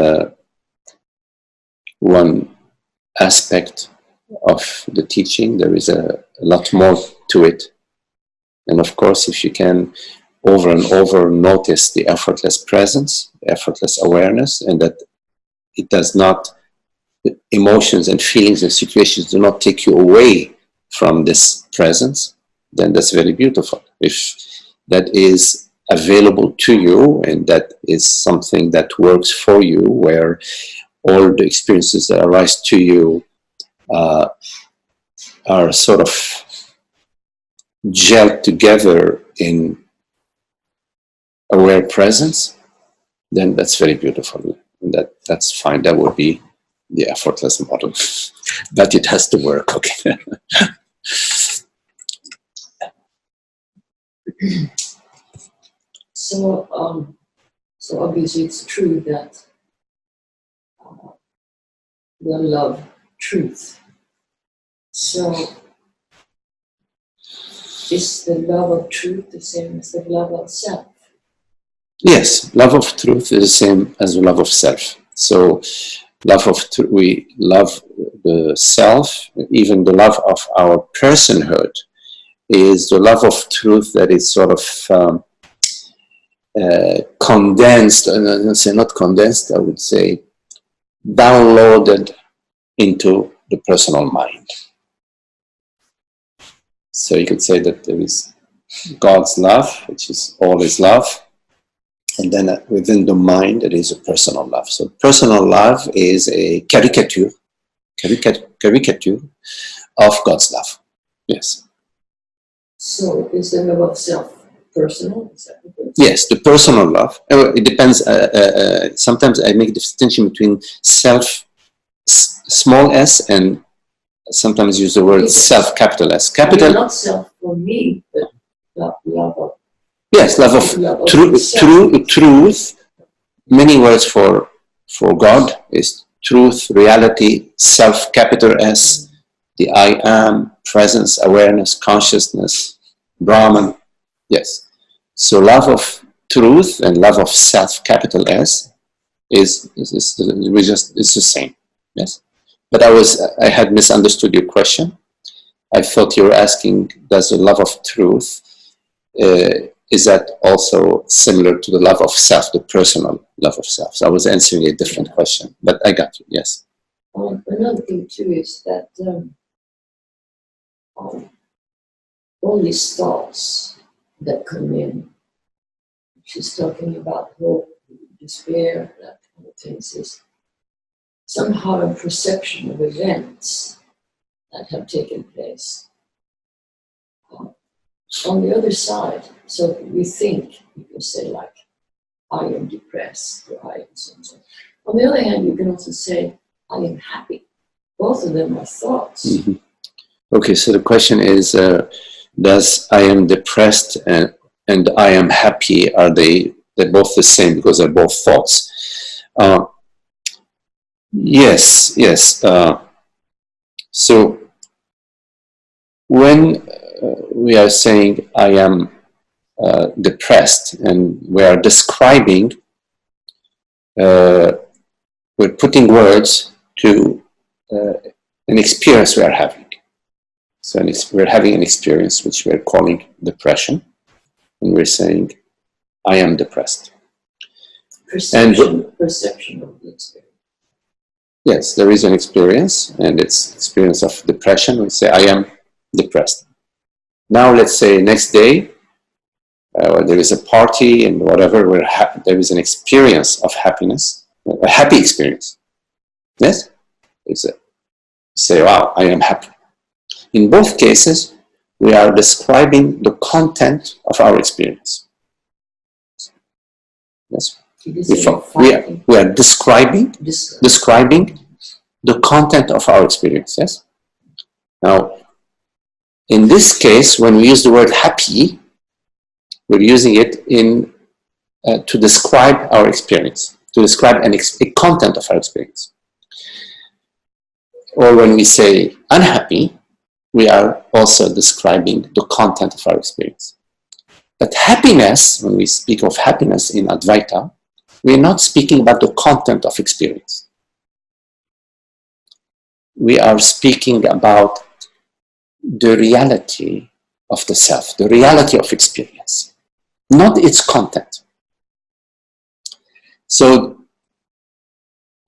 one aspect of the teaching. There is a lot more to it. And of course, if you can over and over notice the effortless presence, the effortless awareness, and that it does not, emotions and feelings and situations do not take you away from this presence, then that's very beautiful. If that is available to you and that is something that works for you, where all the experiences that arise to you are sort of gelled together in aware presence, then that's very beautiful. And that's fine. That would be the effortless model. But it has to work, okay? So obviously it's true that we love truth. So is the love of truth the same as the love of self? Yes, love of truth is the same as the love of self. So we love the self, even the love of our personhood is the love of truth that is sort of condensed, and I don't say not condensed, I would say downloaded into the personal mind. So you could say that there is God's love, which is all is love, And then within the mind, there is a personal love. So personal love is a caricature of God's love. Yes. So is the love of self personal? Is that what it is? Yes, the personal love. It depends. Sometimes I make the distinction between self, small s, and sometimes use the word Yes. self, capital S. I mean, Capital, not self for me, but love of yes, love of self. truth. Many words for God is truth, reality, self, capital S, the I am, presence, awareness, consciousness, Brahman. Yes. So love of truth and love of self, capital S, is it's the same. Yes. But I had misunderstood your question. I thought you were asking, does the love of truth, is that also similar to the love of self, the personal love of self? So I was answering a different question, but I got you, yes. Another thing too is that all these thoughts that come in, she's talking about hope, despair, that kind of things, is somehow a perception of events that have taken place. On the other side, so we think, you can say like, I am depressed, or I am so and so. On the other hand, you can also say, I am happy. Both of them are thoughts. Mm-hmm. Okay, so the question is, does I am depressed and I am happy, are they're both the same because they're both thoughts? Yes. So when we are saying I am depressed, and we are describing, we're putting words to an experience we are having. So we're having an experience which we're calling depression, and we're saying, I am depressed. Perception of the experience. Yes, there is an experience, and it's experience of depression. We say, I am depressed. Now let's say next day, there is a party and whatever, there is an experience of happiness, a happy experience. Yes? Say, wow, I am happy. In both cases, we are describing the content of our experience. Yes? We are describing the content of our experience. Yes? Now, in this case, when we use the word happy, we're using it to describe our experience, to describe a content of our experience. Or when we say unhappy, we are also describing the content of our experience. But happiness, when we speak of happiness in Advaita, we are not speaking about the content of experience. We are speaking about the reality of the self, the reality of experience, not its content. So,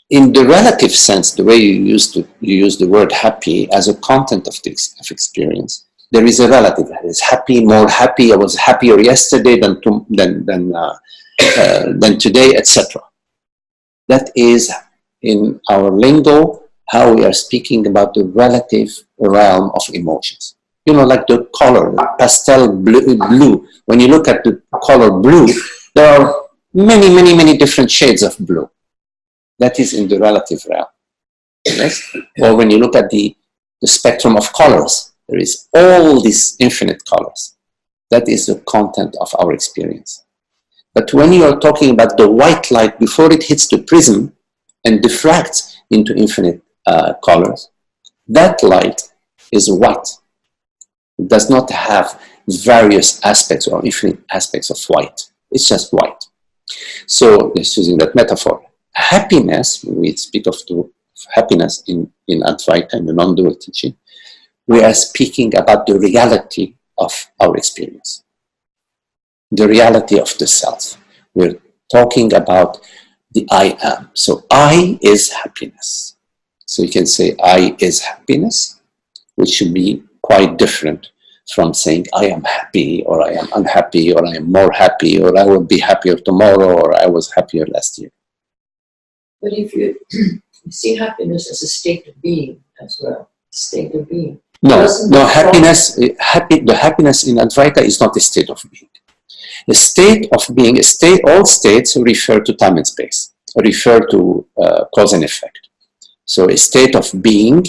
in the relative sense, the way you use the word happy as a content of experience, there is a relative that is happy, more happy. I was happier yesterday than today, etc. That is, in our lingo, how we are speaking about the relative realm of emotions. You know, like the color, pastel blue. When you look at the color blue, there are many different shades of blue. That is in the relative realm. Yes? Or when you look at the spectrum of colors, there is all these infinite colors. That is the content of our experience. But when you are talking about the white light before it hits the prism and diffracts into infinite colors, that light is white. It does not have various aspects or infinite aspects of white. It's just white. So, just using that metaphor, happiness, when we speak of happiness in Advaita, in the non-dual teaching, we are speaking about the reality of our experience, the reality of the self. We're talking about the I am. So I is happiness. So you can say I is happiness, which should be quite different from saying I am happy or I am unhappy or I am more happy or I will be happier tomorrow or I was happier last year. But if you see happiness as a state of being as well, state of being. No, Doesn't no, the happiness, the happiness in Advaita is not a state of being. A state of being, all states refer to time and space, refer to cause and effect. So a state of being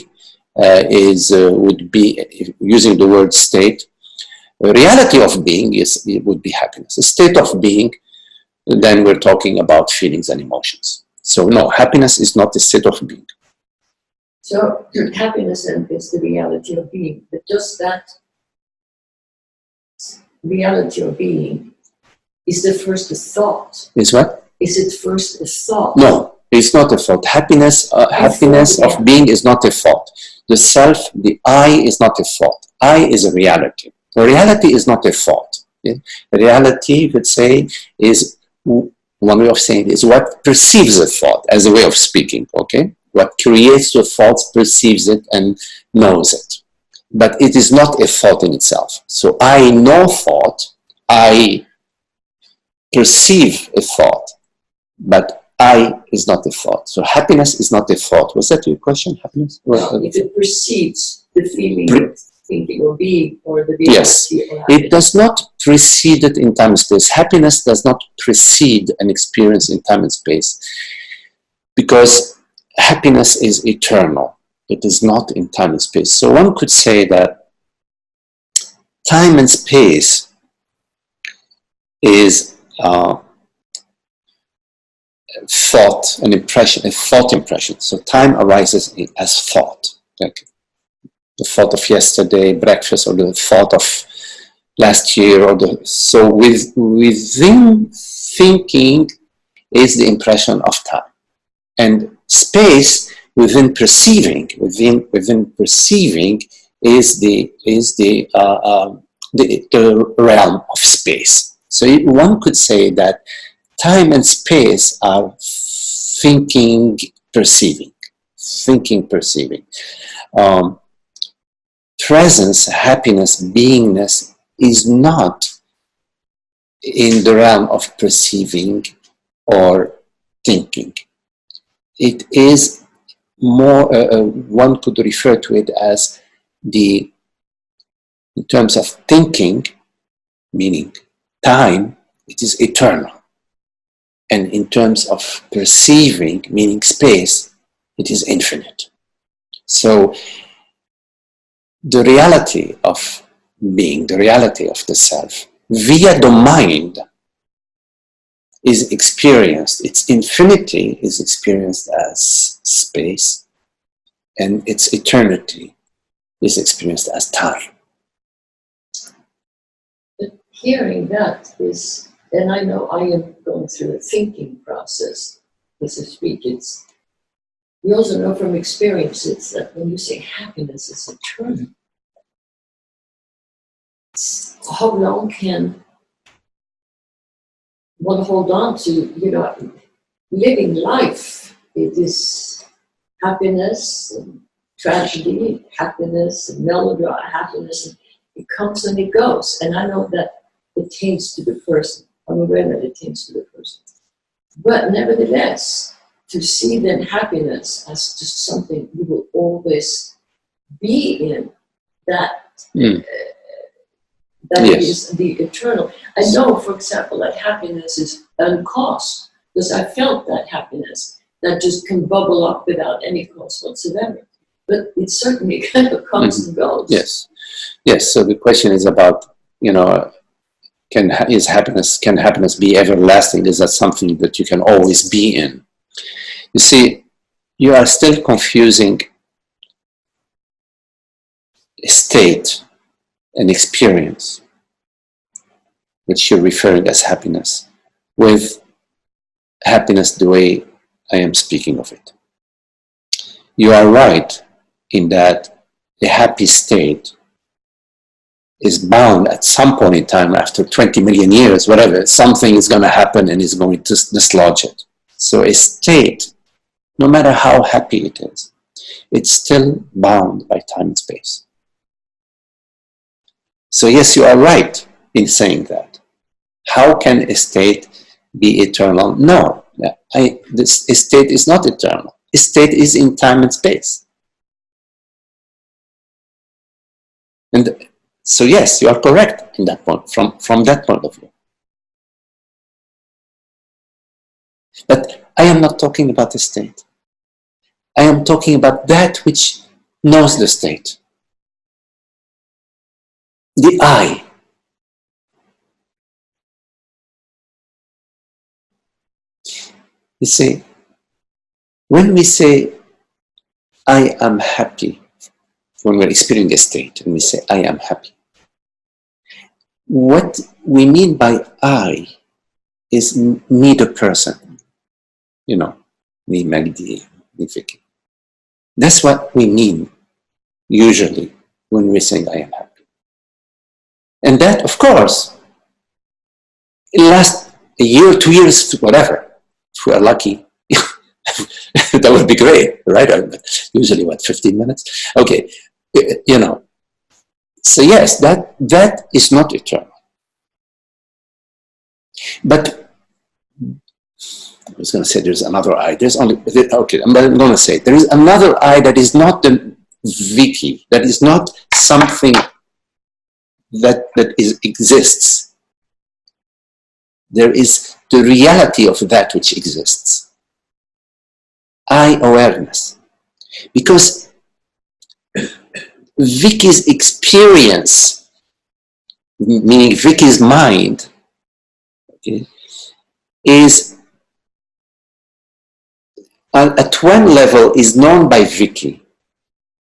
would be, using the word state, the reality of being would be happiness. A state of being, then we're talking about feelings and emotions. So no, happiness is not a state of being. So happiness then is the reality of being, but just that reality of being is the first thought. Is what? Is it first a thought? No, it's not a thought. Happiness of being is not a thought. The self, the I is not a thought. I is a reality. The reality is not a thought. Yeah? Reality, you could say, is one way of saying it, is what perceives a thought as a way of speaking, okay? What creates the thoughts perceives it and knows it. But it is not a thought in itself. So I know thought, I perceive a thought, but I is not a thought. So happiness is not a thought. Was that your question, happiness? Well, if it precedes the feeling of thinking or being or the reality Yes, of it does not precede it in time and space. Happiness does not precede an experience in time and space because happiness is eternal. It is not in time and space. So one could say that time and space is thought, an impression, a thought impression. So time arises as thought, like the thought of yesterday, breakfast, or the thought of last year, or so within thinking is the impression of time, and space within perceiving, within perceiving is the realm of space. So one could say that time and space are thinking, perceiving. Presence, happiness, beingness is not in the realm of perceiving or thinking. It is more, one could refer to it as in terms of thinking, meaning time, it is eternal. And in terms of perceiving, meaning space, it is infinite. So the reality of being, the reality of the self, via the mind is experienced, its infinity is experienced as space, and its eternity is experienced as time. But hearing that is, and I know I am going through a thinking process as I speak, we also know from experiences that when you say happiness is eternal, how long can one hold on to, living life? It is happiness and tragedy, happiness and melodrama, happiness, and it comes and it goes. And I know that it taints to the person. I'm aware that it taints to the person. But nevertheless, to see then happiness as just something you will always be in, that Yes. is the eternal. I know, for example, that happiness is uncaused, because I felt that happiness that just can bubble up without any cause whatsoever. But it certainly kind of comes and goes. Yes. Yes. So the question is about, can happiness be everlasting? Is that something that you can always be in? You see, you are still confusing a state, an experience, which you're referring as happiness, with happiness the way I am speaking of it. You are right in that a happy state is bound at some point in time, after 20 million years, whatever, something is going to happen and is going to dislodge it. So a state, no matter how happy it is, it's still bound by time and space. So yes, you are right in saying that. How can a state be eternal? No, this state is not eternal. A state is in time and space. And so yes, you are correct in that point, from that point of view. But I am not talking about the state. I am talking about that which knows the state. The I. You see, when we say, I am happy, when we're experiencing a state, and we say, I am happy, what we mean by I is me, the person. You know, me, Magdi, me, Vicky. That's what we mean, usually, when we're saying, I am happy. And that, of course, it lasts a year, 2 years, whatever. If we are lucky, that would be great, right? Usually, what, 15 minutes? Okay, you know. So yes, that is not eternal. But I was going to say there's another I. There's only, okay, I'm going to say there is another I that is not the Vicky, that is not something that exists. There is the reality of that which exists. I awareness. Because Vicky's experience, meaning Vicky's mind, okay, is at one level is known by Vicky,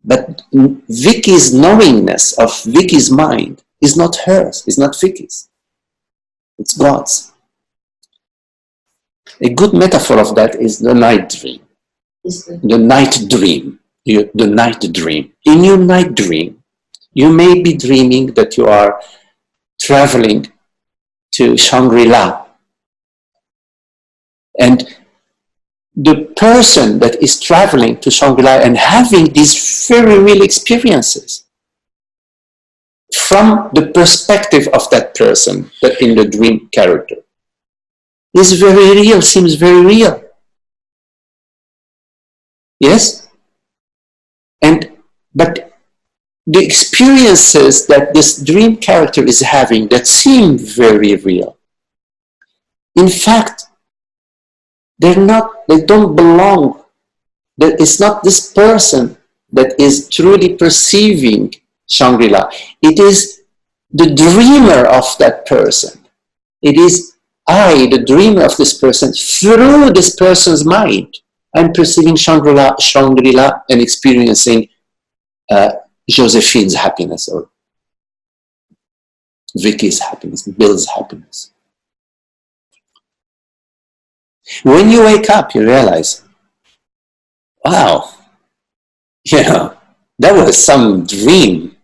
but Vicky's knowingness of Vicky's mind is not hers, is not Vicky's, it's God's. A good metaphor of that is the night dream. The night dream. The night dream. In your night dream, you may be dreaming that you are traveling to Shangri-La. And the person that is traveling to Shangri-La and having these very real experiences from the perspective of that person, that in the dream character, is very real, seems very real. Yes? But the experiences that this dream character is having that seem very real, in fact, they don't belong. It's not this person that is truly perceiving Shangri-La. It is the dreamer of that person. It is I, the dreamer of this person, through this person's mind. I'm perceiving Shangri-La and experiencing Josephine's happiness, or Vicky's happiness, Bill's happiness. When you wake up, you realize, wow, you know, that was some dream.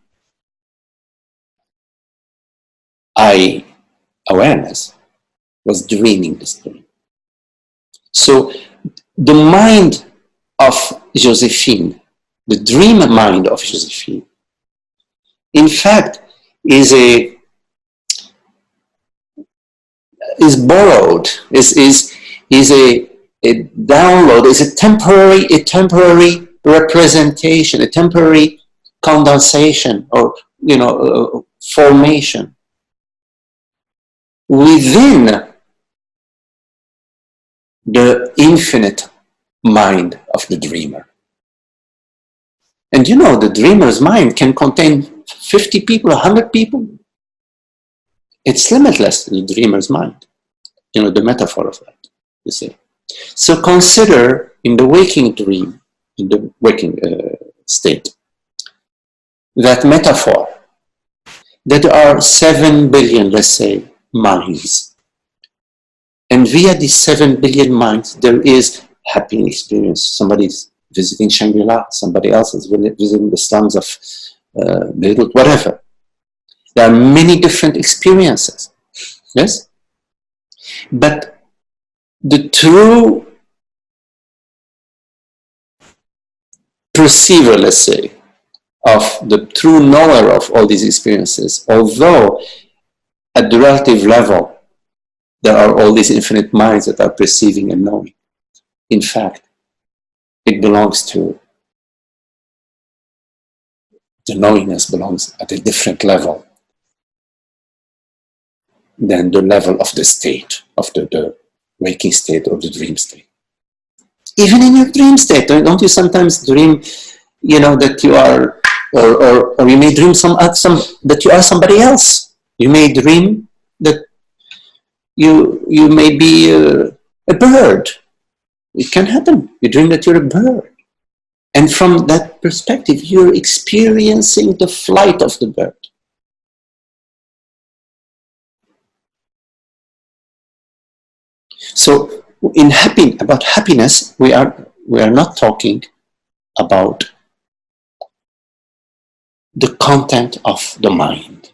I, awareness, was dreaming this dream. So the mind of Josephine, the dream mind of Josephine, in fact, is borrowed, is a download, is a temporary representation, a temporary condensation, or formation within the infinite mind of the dreamer. And the dreamer's mind can contain 50 people, 100 people. It's limitless, the dreamer's mind. The metaphor of that, you see. So consider in the waking dream, in the waking state, that metaphor, that there are 7 billion, let's say, minds. And via these 7 billion minds, there is happy experience. Somebody's visiting Shangri-La, somebody else is visiting the slums of Beirut, whatever. There are many different experiences, yes? But the true perceiver, let's say, of the true knower of all these experiences, although at the relative level, there are all these infinite minds that are perceiving and knowing. In fact, it belongs to, the knowingness belongs at a different level than the level of the state, of the waking state or the dream state. Even in your dream state, don't you sometimes dream, you know, that you are, or you may dream that you are somebody else. You may dream that you may be a bird. It can happen. You dream that you're a bird. And from that perspective, you're experiencing the flight of the bird. So about happiness, we are not talking about the content of the mind.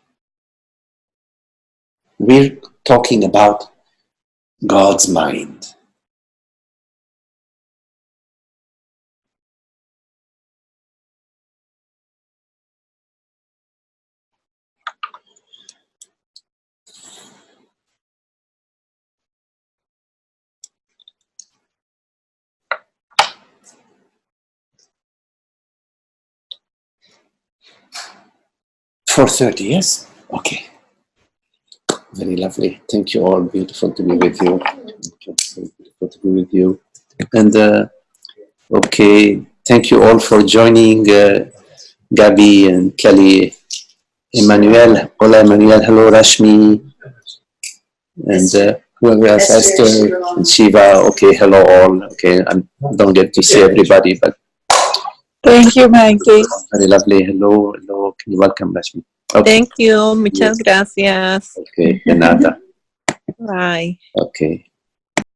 We're talking about God's mind. For 30 years? Okay. Very lovely. Thank you all. Beautiful to be with you. Beautiful to be with you. And okay, thank you all for joining. Gabi and Kelly, Emmanuel. Hola, Emmanuel. Hello, Rashmi. And whoever else, Esther and Shiva. Okay, hello all. Okay, I don't get to see everybody, but Thank you, Mikey. very lovely. Hello, hello. Can you welcome Rashmi? Okay. Thank you. Muchas gracias. Okay, de nada. Bye. Okay.